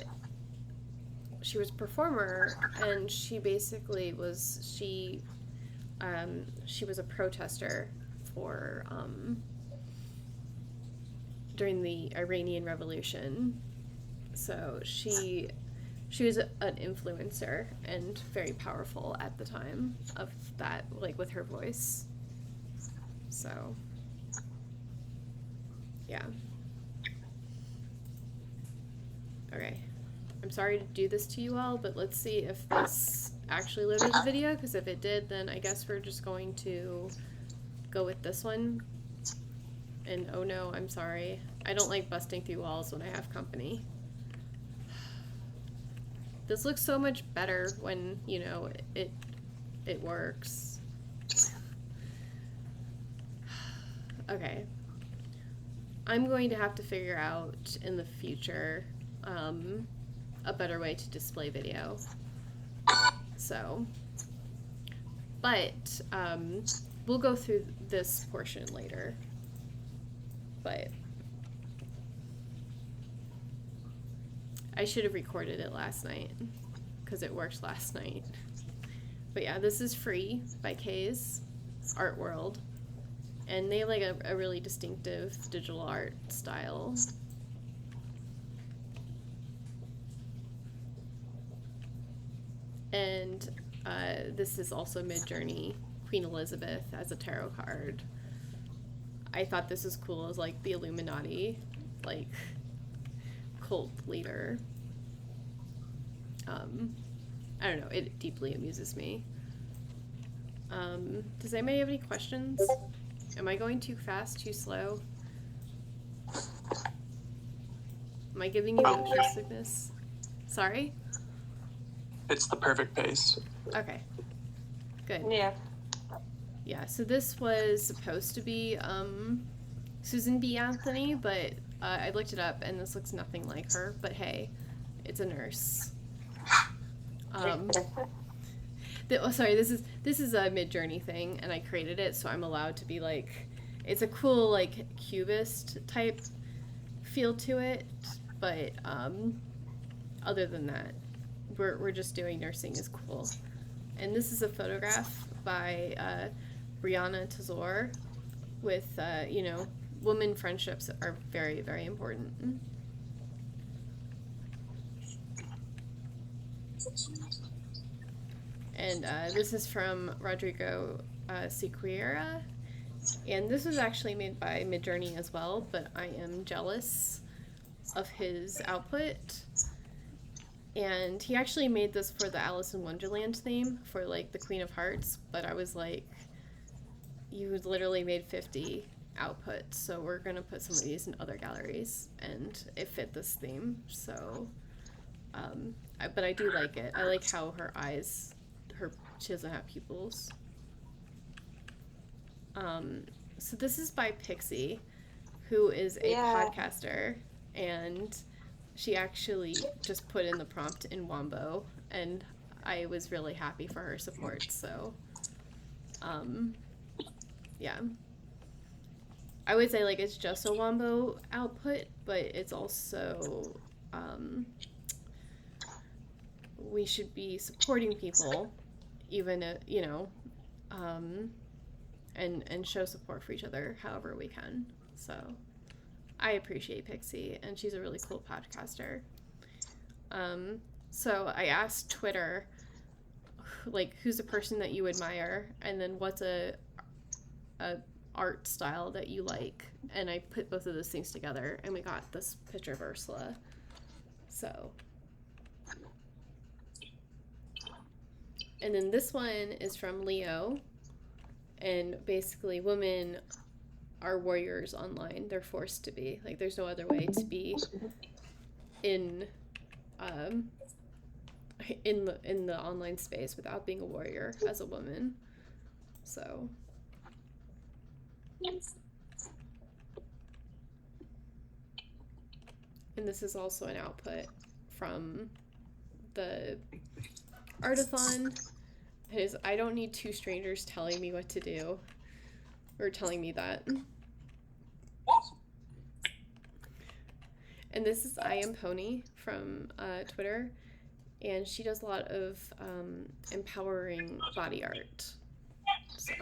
Speaker 1: was a performer, and she basically was she was a protester for during the Iranian Revolution. So she was an influencer and very powerful at the time of that, like with her voice. So, yeah. Okay. I'm sorry to do this to you all, but let's see if this actually loaded the video, because if it did, then I guess we're just going to go with this one. And oh no, I'm sorry. I don't like busting through walls when I have company. This looks so much better when, you know, it works. Okay. I'm going to have to figure out in the future a better way to display video. So, but we'll go through this portion later. But I should have recorded it last night because it worked last night. But yeah, this is Free by Kay's Art World. And they have like a really distinctive digital art style. And this is also Mid-Journey, Queen Elizabeth as a tarot card. I thought this was cool as like the Illuminati, like cult leader. I don't know, it deeply amuses me. Does anybody have any questions? Am I going too fast, too slow? Am I giving you motion sickness? Sorry?
Speaker 3: It's the perfect pace.
Speaker 1: Okay. Good.
Speaker 5: Yeah.
Speaker 1: Yeah, so this was supposed to be Susan B. Anthony, but I looked it up and this looks nothing like her, but hey, it's a nurse. Sorry, this is a Mid-Journey thing, and I created it, so I'm allowed to be like, it's a cool like cubist type feel to it, but other than that, we're just doing nursing is cool. And this is a photograph by Brianna Tazor with you know, women friendships are very, very important. And this is from Rodrigo Sequeira. And this was actually made by Mid-Journey as well, but I am jealous of his output. And he actually made this for the Alice in Wonderland theme for like the Queen of Hearts, but I was like, you literally made 50 outputs, so we're gonna put some of these in other galleries, and it fit this theme. So, but I do like it. I like how her eyes, she doesn't have pupils. So this is by Pixie, who is a podcaster, and she actually just put in the prompt in Wombo, and I was really happy for her support, so, yeah. I would say, like, it's just a Wombo output, but it's also, we should be supporting people, even, you know, and show support for each other however we can, so I appreciate Pixie, and she's a really cool podcaster. So I asked Twitter, like, who's a person that you admire, and then what's a art style that you like, and I put both of those things together, and we got this picture of Ursula. So, and then this one is from Leo, and basically women are warriors online. They're forced to be. Like, there's no other way to be in um in the online space without being a warrior as a woman. So and this is also an output from the artathon. Is I don't need two strangers telling me what to do or telling me that. And this is I Am Pony from Twitter, and she does a lot of empowering body art. So,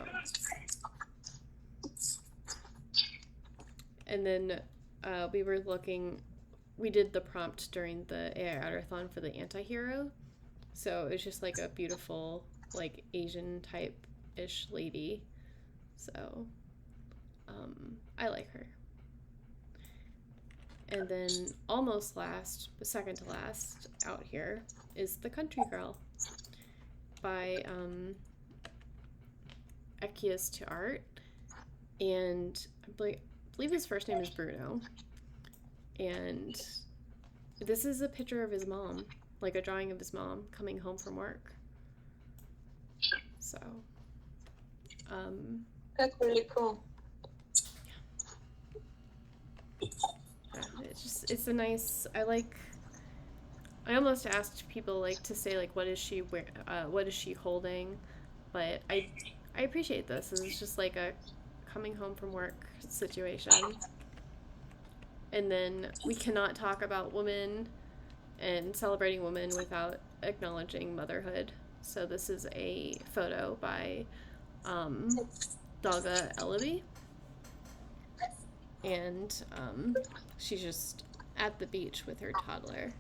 Speaker 1: and then we did the prompt during the AI Artathon for the anti-hero. So it's just like a beautiful, like Asian type-ish lady. So I like her. And then almost last, but second to last out here is The Country Girl by Ekius to Art. And I believe his first name is Bruno. And this is a picture of his mom, like a drawing of his mom coming home from work. So,
Speaker 5: That's really cool.
Speaker 1: Yeah, it's a nice. I almost asked people like to say like what is she holding, but I appreciate this. It's just like a coming home from work situation. And then we cannot talk about women and celebrating women without acknowledging motherhood. So this is a photo by Dalga Ellaby. And she's just at the beach with her toddler,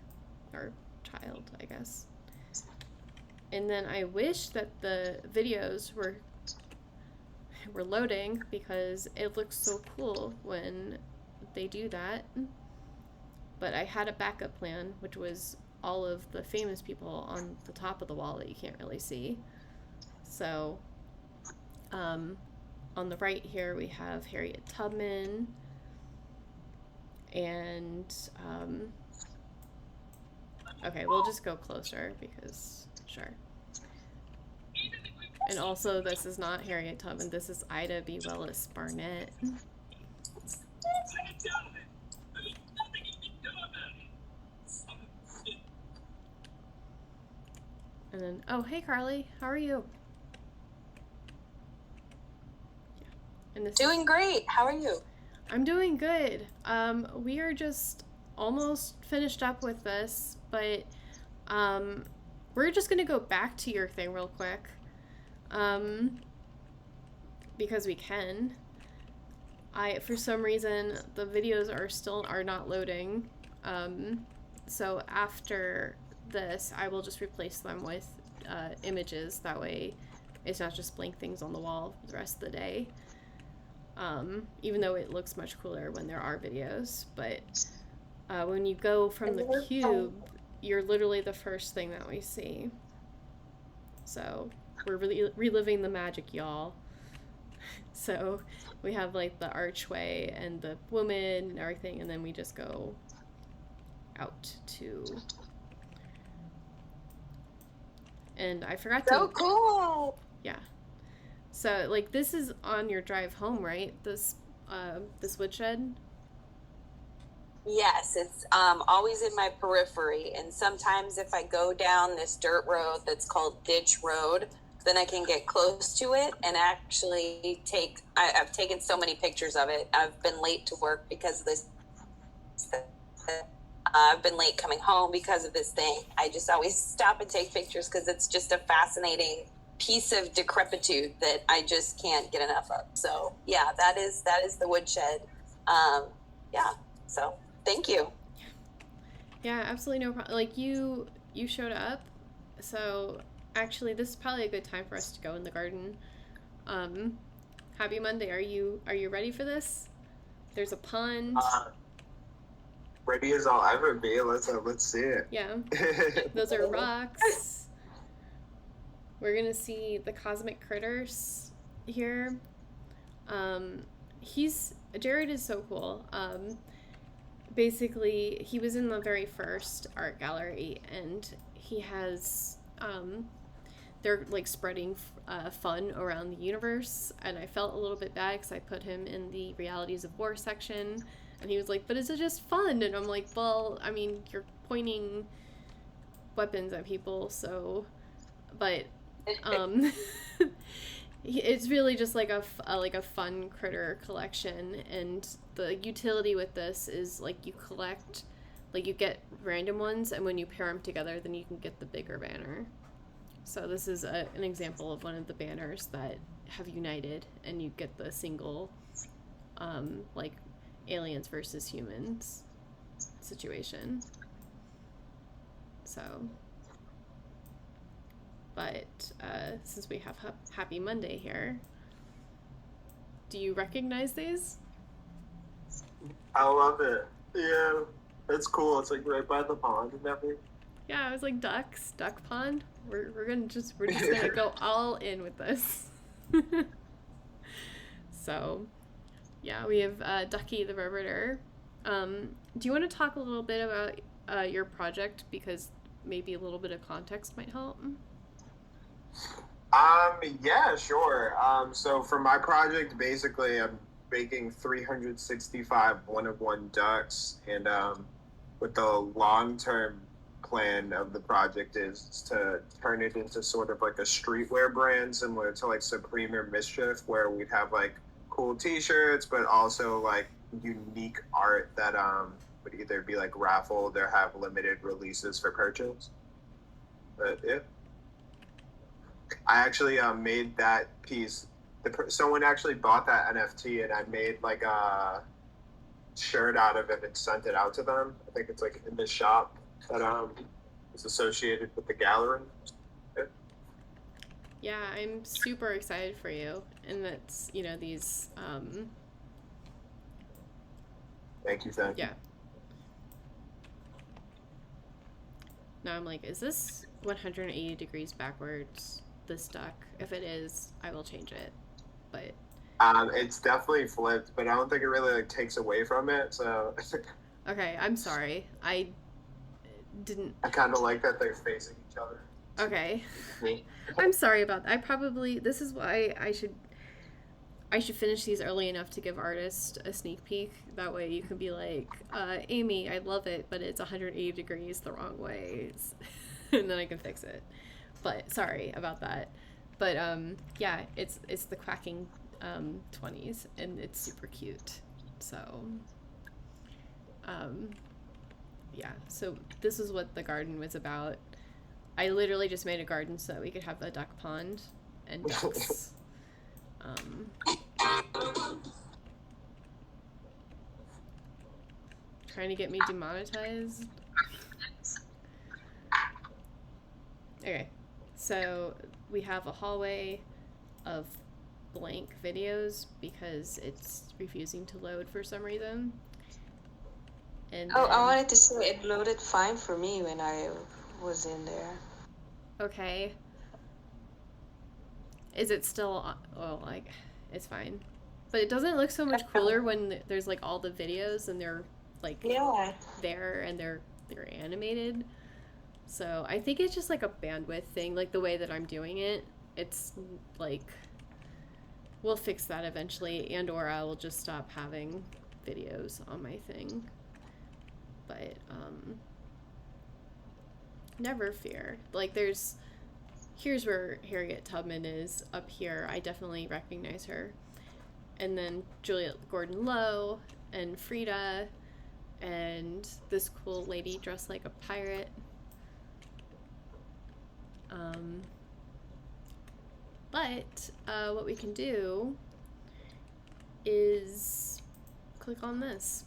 Speaker 1: or child, I guess. And then I wish that the videos were loading, because it looks so cool when they do that. But I had a backup plan, which was all of the famous people on the top of the wall that you can't really see. So on the right here we have Harriet Tubman, and okay, we'll just go closer because sure. And also, this is not Harriet Tubman, this is Ida B. Wells Barnett. And then, oh, hey Carly, how are you? Yeah. And this
Speaker 6: Doing great. How are you?
Speaker 1: I'm doing good. We are just almost finished up with this, but we're just gonna go back to your thing real quick, because we can. For some reason the videos are not loading. So after this, I will just replace them with images. That way, it's not just blank things on the wall the rest of the day. Even though it looks much cooler when there are videos, but when you go from the cube, you're literally the first thing that we see. So we're really reliving the magic, y'all. So we have like the archway and the woman and everything, and then we just go out to. And I forgot to.
Speaker 6: So cool.
Speaker 1: Yeah. So, like, this is on your drive home, right? This woodshed?
Speaker 6: Yes, it's always in my periphery. And sometimes if I go down this dirt road that's called Ditch Road, then I can get close to it and actually I've taken so many pictures of it. I've been late to work because of this. I've been late coming home because of this thing. I just always stop and take pictures because it's just a fascinating piece of decrepitude that I just can't get enough of. So yeah, that is the woodshed. Yeah. So thank you.
Speaker 1: Yeah, absolutely no problem. Like you showed up, so actually this is probably a good time for us to go in the garden. Happy Monday. Are you ready for this? There's a pond.
Speaker 2: Ready as I'll ever be. Let's see it.
Speaker 1: Yeah. Those are rocks. We're gonna see the cosmic critters here. Jared is so cool. Basically, he was in the very first art gallery, and he has they're like spreading fun around the universe, and I felt a little bit bad because I put him in the realities of war section, and he was like, but is it just fun? And I'm like, well, I mean, you're pointing weapons at people, so, but it's really just like a fun critter collection, and the utility with this is like you collect, like you get random ones, and when you pair them together, then you can get the bigger banner. So this is an example of one of the banners that have united, and you get the single, like aliens versus humans situation. So, but since we have Happy Monday here, do you recognize these?
Speaker 2: I love it. Yeah, it's cool. It's like right by the pond and everything.
Speaker 1: Yeah, I was like duck pond. We're just gonna go all in with this. So, yeah, we have Ducky the Riveter. Do you want to talk a little bit about your project, because maybe a little bit of context might help?
Speaker 2: Yeah, sure. So for my project, basically, I'm making 365 one-of-one ducks, and with the long-term plan of the project is to turn it into sort of like a streetwear brand similar to like Supreme or Mischief, where we'd have like cool t-shirts, but also like unique art that would either be like raffled or have limited releases for purchase. But yeah, I actually made that piece. Someone actually bought that NFT, and I made like a shirt out of it and sent it out to them. I think it's like in the shop that is associated with the gallery.
Speaker 1: Yeah, I'm super excited for you, and that's, you know, these
Speaker 2: Thank you.
Speaker 1: Yeah. Now I'm like, is this 180 degrees backwards, this duck? If it is, I will change it. But
Speaker 2: it's definitely flipped, but I don't think it really like takes away from it. So
Speaker 1: okay, I'm sorry. I didn't.
Speaker 2: I kind of like that they're facing each other.
Speaker 1: Okay, I'm sorry about that. This is why I should finish these early enough to give artists a sneak peek. That way you can be like, Amy, I love it, but it's 180 degrees the wrong way, and then I can fix it. But sorry about that. But yeah, it's the quacking 20s, and it's super cute. So yeah, so this is what the garden was about. I literally just made a garden so that we could have a duck pond and ducks. Trying to get me demonetized. Okay, so we have a hallway of blank videos because it's refusing to load for some reason. And
Speaker 5: I wanted to say it loaded fine for me when I was in there.
Speaker 1: Okay. Is it still? Well, like, it's fine, but it doesn't look so much cooler when there's like all the videos and they're like there and they're animated. So I think it's just like a bandwidth thing, like the way that I'm doing it. It's like we'll fix that eventually, and or I will just stop having videos on my thing. But never fear. Like here's where Harriet Tubman is up here. I definitely recognize her. And then Juliet Gordon-Lowe and Frida and this cool lady dressed like a pirate. But what we can do is click on this.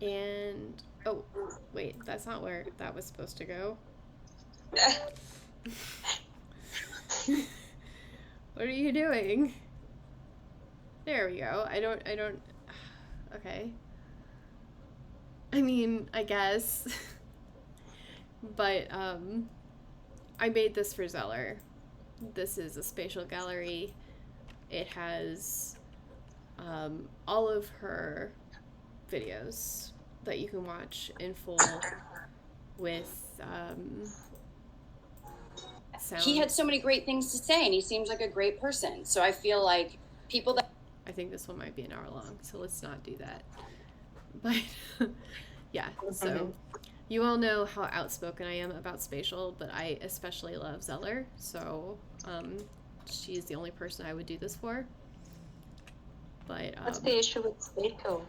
Speaker 1: And oh, wait, that's not where that was supposed to go. What are you doing? There we go. I don't okay. I mean, I guess. But I made this for Zeller. this is a spatial gallery. It has all of her videos that you can watch in full with sound.
Speaker 7: He had so many great things to say, and he seems like a great person. So I feel like people that...
Speaker 1: I think this one might be an hour long, so let's not do that. But yeah, so you all know how outspoken I am about spatial, but I especially love Zeller, so she's the only person I would do this for. But
Speaker 5: What's the issue with spatial?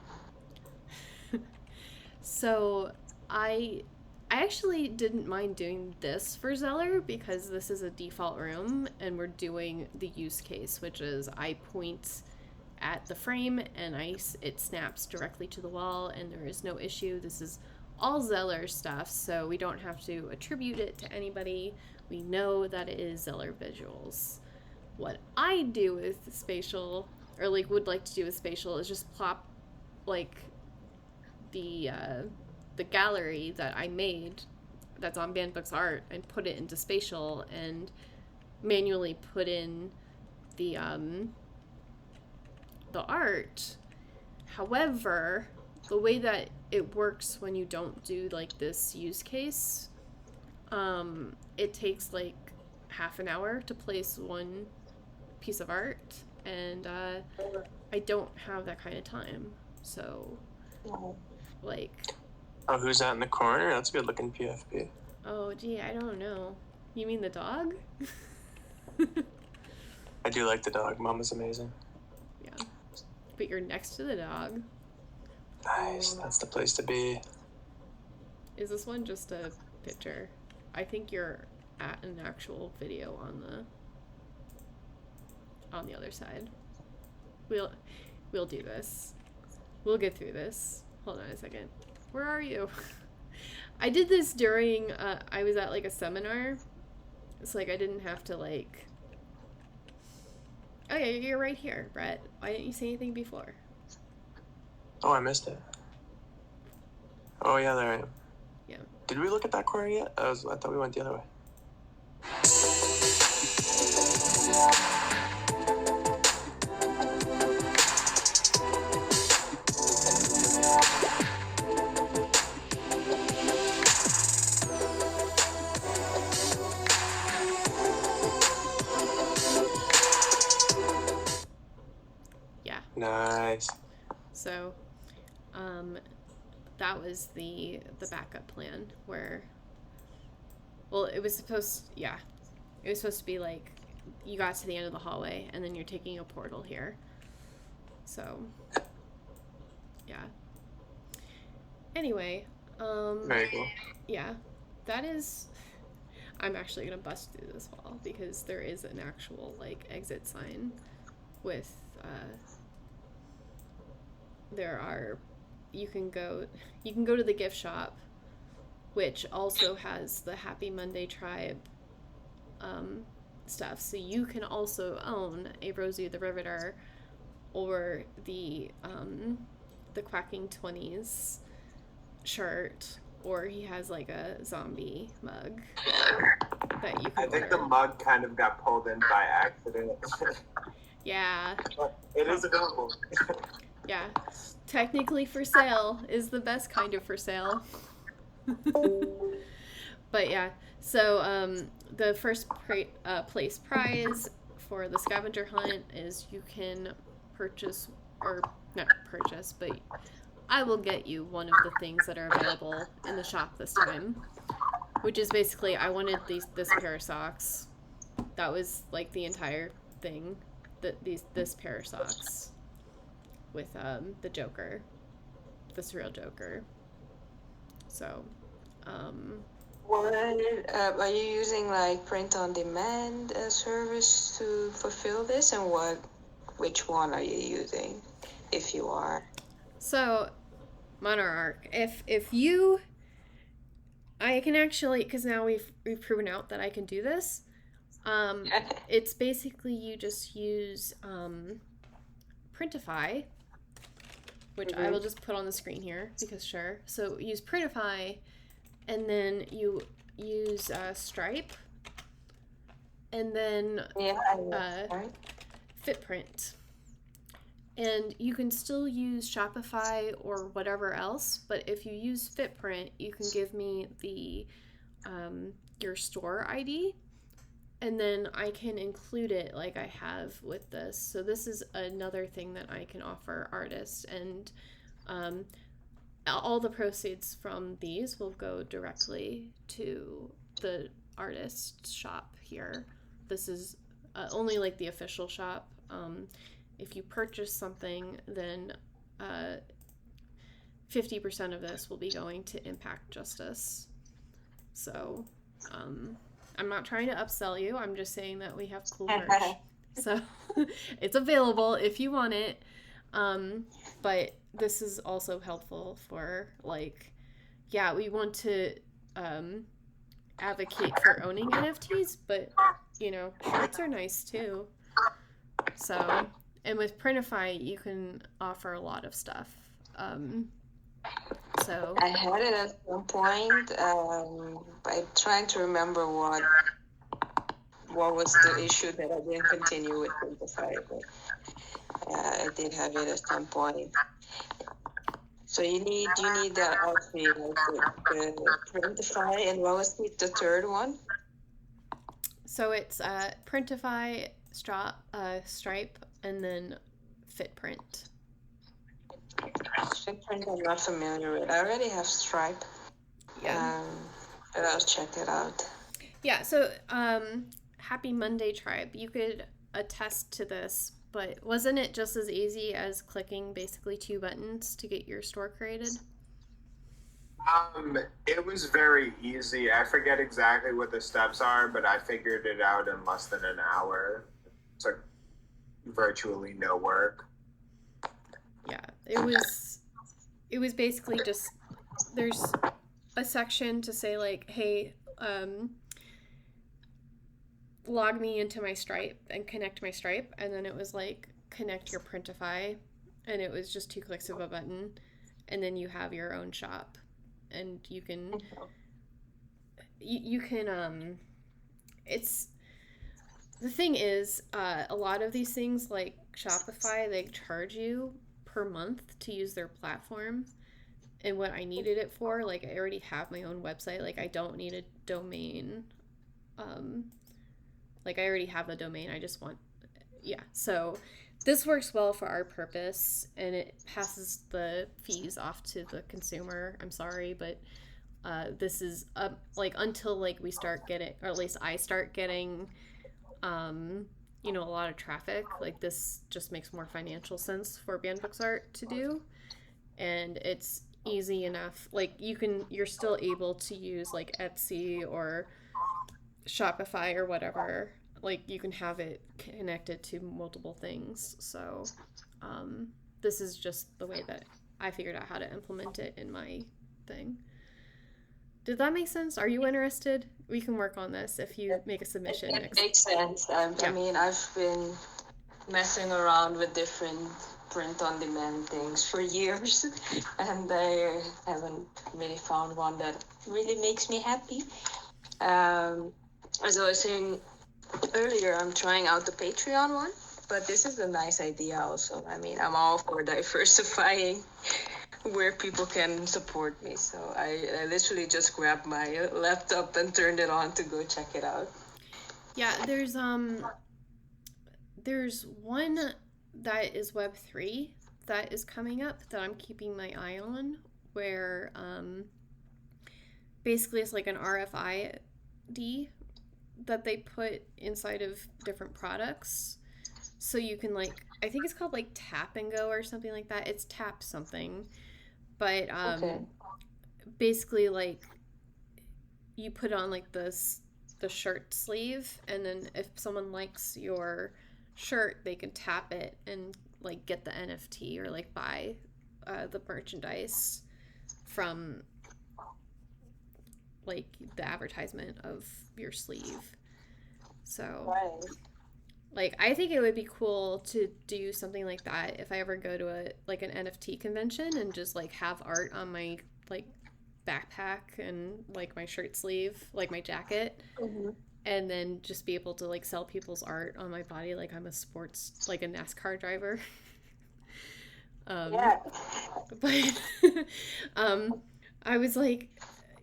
Speaker 1: So I actually didn't mind doing this for Zeller because this is a default room and we're doing the use case, which is I point at the frame and it snaps directly to the wall and there is no issue. This is all Zeller stuff, so we don't have to attribute it to anybody. We know that it is Zeller visuals. What I do with spatial, or like would like to do with spatial, is just plop like the gallery that I made that's on Bandbooks Art and put it into spatial and manually put in the art. However, the way that it works when you don't do like this use case, it takes like half an hour to place one piece of art, and I don't have that kind of time. So, like,
Speaker 3: oh, who's that in the corner? That's a good looking PFP.
Speaker 1: Oh, gee, I don't know. You mean the dog?
Speaker 3: I do like the dog. Mama's amazing.
Speaker 1: Yeah, but you're next to the dog.
Speaker 3: Nice. That's the place to be.
Speaker 1: Is this one just a picture? I think you're at an actual video on the other side. We'll do this. We'll get through this. Hold on a second. Where are you? I did this during I was at like a seminar. It's like I didn't have to like. Oh yeah, you're right here, Brett. Why didn't you say anything before?
Speaker 3: Oh, I missed it. Oh yeah, there I am.
Speaker 1: Yeah.
Speaker 3: Did we look at that corner yet? I thought we went the other way.
Speaker 1: Yeah.
Speaker 3: Nice.
Speaker 1: So, that was the backup plan where, well, it was supposed to be like you got to the end of the hallway and then you're taking a portal here. So, yeah. Anyway,
Speaker 3: Very cool.
Speaker 1: yeah, that is. I'm actually gonna bust through this wall because there is an actual like exit sign with you can go to the gift shop, which also has the Happy Monday Tribe stuff, so you can also own a Rosie the Riveter or the Quacking 20s shirt, or he has like a zombie mug that you can
Speaker 2: I think
Speaker 1: order.
Speaker 2: the mug kind of got pulled in by accident.
Speaker 1: Yeah.
Speaker 2: But it is available.
Speaker 1: Yeah. Technically for sale is the best kind of for sale. But yeah, so the first place prize for the scavenger hunt is you can purchase, or not purchase, but I will get you one of the things that are available in the shop this time, which is basically I wanted this pair of socks. That was like the entire thing. This pair of socks with the Joker, the surreal Joker. So,
Speaker 5: What are you using, like print on demand service to fulfill this, and which one are you using, if you are?
Speaker 1: So, Monarch, if I can actually, because now we've proven out that I can do this. It's basically you just use Printify, which I will just put on the screen here because sure. So use Printify, and then you use Stripe, and then
Speaker 5: Yeah, right.
Speaker 1: Fitprint. And you can still use Shopify or whatever else, but if you use Fitprint, you can give me the your store ID, and then I can include it like I have with this. So this is another thing that I can offer artists, and all the proceeds from these will go directly to the artist shop here. This is only like the official shop. If you purchase something, then 50% of this will be going to Impact Justice. So I'm not trying to upsell you. I'm just saying that we have cool merch. So it's available if you want it. But this is also helpful for like, yeah, we want to advocate for owning NFTs, but you know, shirts are nice too. So, and with Printify, you can offer a lot of stuff. So
Speaker 5: I had it at some point. I'm trying to remember what was the issue that I didn't continue with Printify, but I did have it at some point. So you need that outfit, like the Printify, and what was the third one?
Speaker 1: So it's Printify, Stripe, and then Fitprint.
Speaker 5: Fitprint I'm not familiar with. I already have Stripe.
Speaker 1: Yeah.
Speaker 5: But I'll check it out.
Speaker 1: Yeah, so Happy Monday Tribe, you could attest to this, but wasn't it just as easy as clicking basically 2 buttons to get your store created?
Speaker 2: It was very easy. I forget exactly what the steps are, but I figured it out in less than an hour. It's like virtually no work.
Speaker 1: Yeah, it was basically just, there's a section to say like, hey, log me into my Stripe and connect my Stripe, and then it was like connect your Printify, and it was just 2 clicks of a button, and then you have your own shop, and you can it's, the thing is, a lot of these things like Shopify, they charge you per month to use their platform, and what I needed it for, like I already have my own website, like I don't need a domain, like I already have a domain, I just want, yeah, so this works well for our purpose, and it passes the fees off to the consumer. I'm sorry, but this is like until like we start getting, or at least I start getting you know, a lot of traffic, like this just makes more financial sense for Bandbooks Art to do, and it's easy enough, like you're still able to use like Etsy or Shopify or whatever, like you can have it connected to multiple things. So this is just the way that I figured out how to implement it in my thing. Did that make sense? Are you interested? We can work on this if you make a submission
Speaker 5: It
Speaker 1: next.
Speaker 5: makes sense. I mean, I've been messing around with different print-on-demand things for years, and I haven't really found one that really makes me happy. As I was saying earlier, I'm trying out the Patreon one, but this is a nice idea also. I mean, I'm all for diversifying where people can support me. So I literally just grabbed my laptop and turned it on to go check it out.
Speaker 1: Yeah, there's one that is Web3 that is coming up that I'm keeping my eye on, where basically it's like an RFID that they put inside of different products. So you can like, I think it's called like Tap and Go or something like that. It's Tap something. But basically like you put on like the shirt sleeve, and then if someone likes your shirt, they can tap it and like get the NFT or like buy the merchandise from like the advertisement of your sleeve. So like I think it would be cool to do something like that if I ever go to an NFT convention, and just like have art on my like backpack and like my shirt sleeve, like my jacket. and then just be able to like sell people's art on my body like I'm a sports, like a NASCAR driver.
Speaker 5: Yeah.
Speaker 1: But I was like,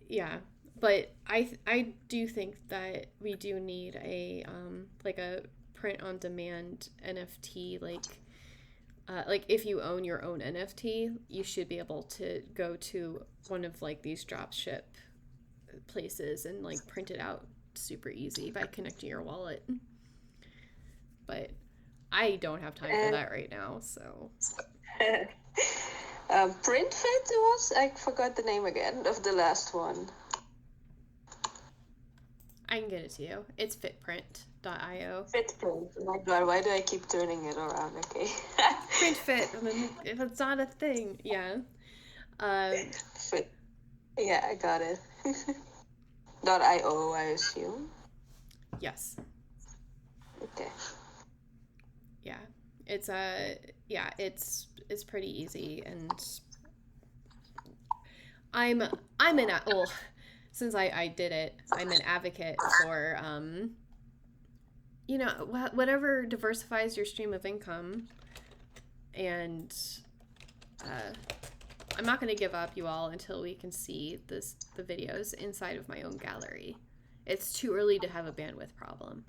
Speaker 1: yeah, but I do think that we do need a like a print on demand NFT, like if you own your own NFT, you should be able to go to one of like these drop ship places and like print it out super easy by connecting your wallet. But I don't have time for that right now, so.
Speaker 5: Print Fit it was? I forgot the name again of the last one.
Speaker 1: I can get it to you. It's fitprint.io.
Speaker 5: Fitprint. Oh my god, why do I keep turning it around? Okay.
Speaker 1: Print fit. I mean, if it's not a thing, yeah.
Speaker 5: Fit. Yeah, I got it. .io, I assume.
Speaker 1: Yes.
Speaker 5: Okay.
Speaker 1: Yeah. It's it's pretty easy, and since I did it, I'm an advocate for whatever diversifies your stream of income, and I'm not going to give up, you all, until we can see the videos inside of my own gallery. It's too early to have a bandwidth problem.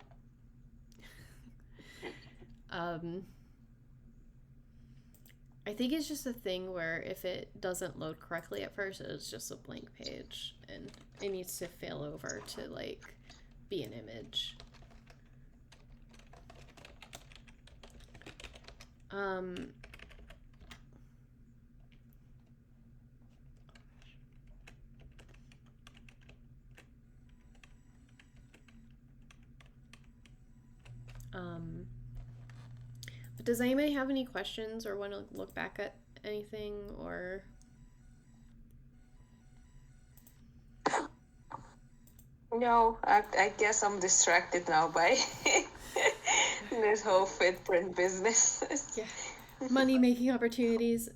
Speaker 1: I think it's just a thing where if it doesn't load correctly at first, it's just a blank page, and it needs to fail over to like be an image. But does anybody have any questions or want to look back at anything, or?
Speaker 5: No, I guess I'm distracted now by this whole Fitprint business.
Speaker 1: Yeah, money-making opportunities.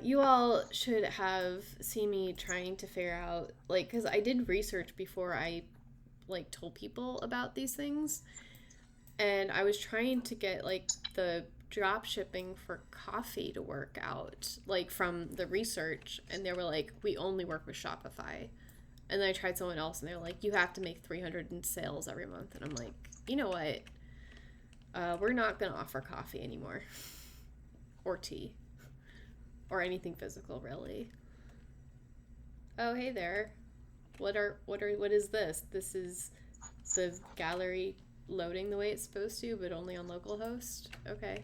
Speaker 1: You all should have seen me trying to figure out, like, because I did research before I, like, told people about these things. And I was trying to get, like, the drop shipping for coffee to work out, like, from the research. And they were like, we only work with Shopify. And then I tried someone else, and they were like, you have to make 300 in sales every month. And I'm like, you know what? We're not going to offer coffee anymore. Or tea. Or anything physical, really. Oh, hey there. What is this? This is the gallery loading the way it's supposed to, but only on localhost? Okay.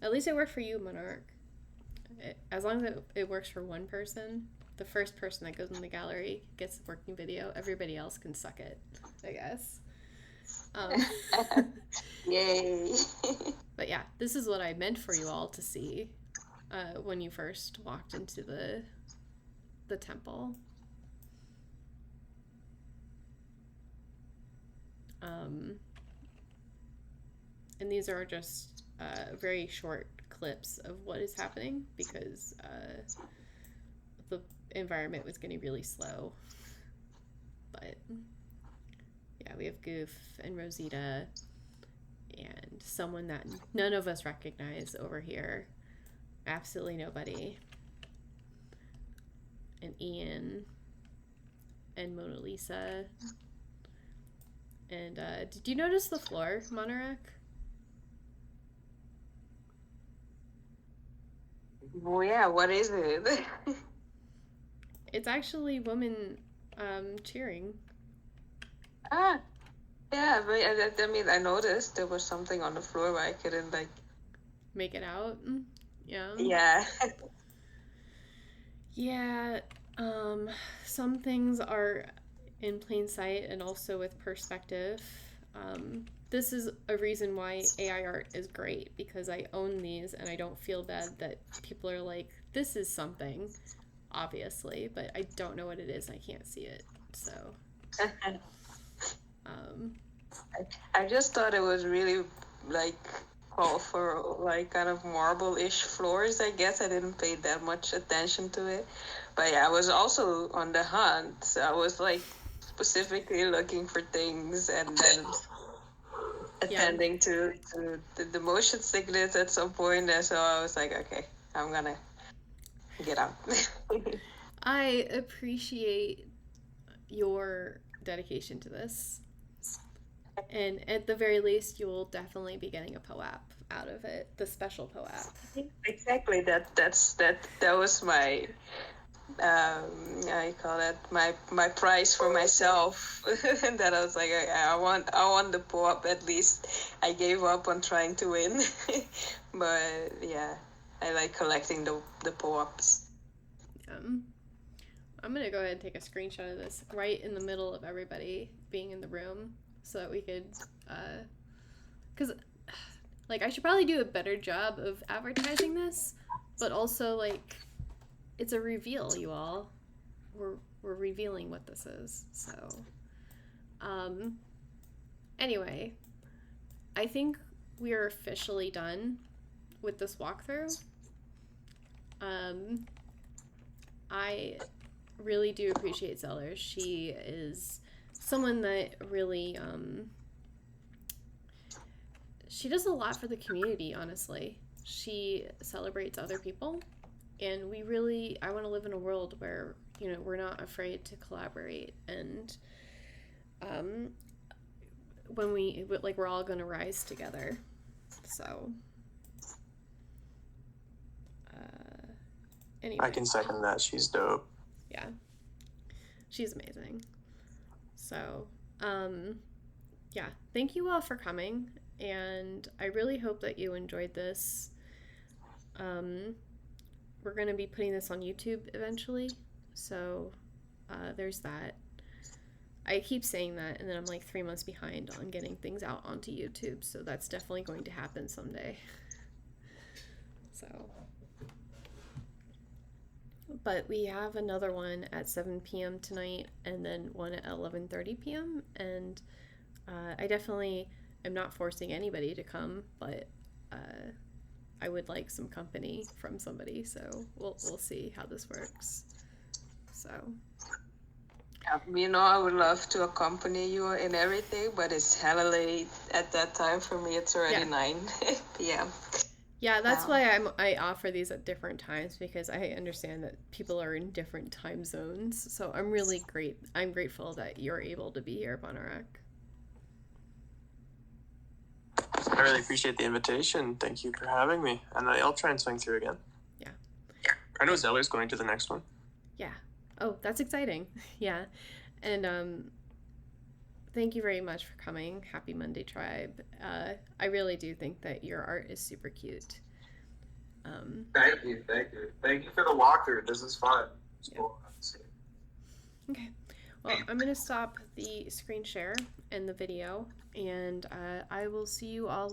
Speaker 1: At least it worked for you, Monarch. As long as it works for one person, the first person that goes in the gallery gets the working video. Everybody else can suck it, I guess.
Speaker 5: Yay.
Speaker 1: But yeah, this is what I meant for you all to see when you first walked into the temple. And these are just very short clips of what is happening, because the environment was getting really slow. But yeah, we have Goof and Rosita and someone that none of us recognize over here. Absolutely nobody. And Ian and Mona Lisa. And did you notice the floor, Monarch?
Speaker 5: Oh yeah, what is it?
Speaker 1: It's actually women cheering.
Speaker 5: Ah, yeah, but I mean, I noticed there was something on the floor where I couldn't, like...
Speaker 1: Make it out? Yeah.
Speaker 5: Yeah.
Speaker 1: Yeah, some things are in plain sight and also with perspective. This is a reason why AI art is great, because I own these and I don't feel bad that people are like, this is something, obviously, but I don't know what it is and I can't see it, so...
Speaker 5: I just thought it was really, like, call for, like, kind of marble-ish floors, I guess. I didn't pay that much attention to it. But yeah, I was also on the hunt. So I was, like, specifically looking for things and then attending to the motion sickness at some point. And so I was like, okay, I'm gonna get out.
Speaker 1: I appreciate your dedication to this. And at the very least, you'll definitely be getting a POAP out of it, the special POAP.
Speaker 5: Exactly. That was my I call it my prize for myself. That I was like, I want the POAP at least. I gave up on trying to win, but yeah, I like collecting the POAPs.
Speaker 1: I'm gonna go ahead and take a screenshot of this right in the middle of everybody being in the room so that we could, because, like, I should probably do a better job of advertising this, but also, like, it's a reveal, you all. We're revealing what this is, so, anyway, I think we are officially done with this walkthrough. I really do appreciate Zeller. She is someone that really, she does a lot for the community, honestly. She celebrates other people, and I want to live in a world where, you know, we're not afraid to collaborate, and when we're all going to rise together. So, anyway.
Speaker 3: I can second that. She's dope.
Speaker 1: Yeah. She's amazing. So, yeah, thank you all for coming, and I really hope that you enjoyed this. We're going to be putting this on YouTube eventually, so there's that. I keep saying that, and then I'm like 3 months behind on getting things out onto YouTube, so that's definitely going to happen someday. So, but we have another one at 7 p.m. tonight, and then one at 11:30 p.m. And I definitely am not forcing anybody to come, but I would like some company from somebody. So we'll see how this works. So.
Speaker 5: You know, I would love to accompany you in everything, but it's hella late at that time for me. It's already 9 p.m.
Speaker 1: Yeah, that's why I offer these at different times, because I understand that people are in different time zones. So I'm grateful that you're able to be here, Bonarak.
Speaker 3: I really appreciate the invitation. Thank you for having me. And I'll try and swing through again.
Speaker 1: Yeah.
Speaker 3: I know Zeller's going to the next one.
Speaker 1: Yeah. Oh, that's exciting. Yeah. And thank you very much for coming. Happy Monday, Tribe. I really do think that your art is super cute.
Speaker 2: Thank you for the walkthrough. This is fun. It's cool.
Speaker 1: Okay. Well, I'm going to stop the screen share and the video, and I will see you all later.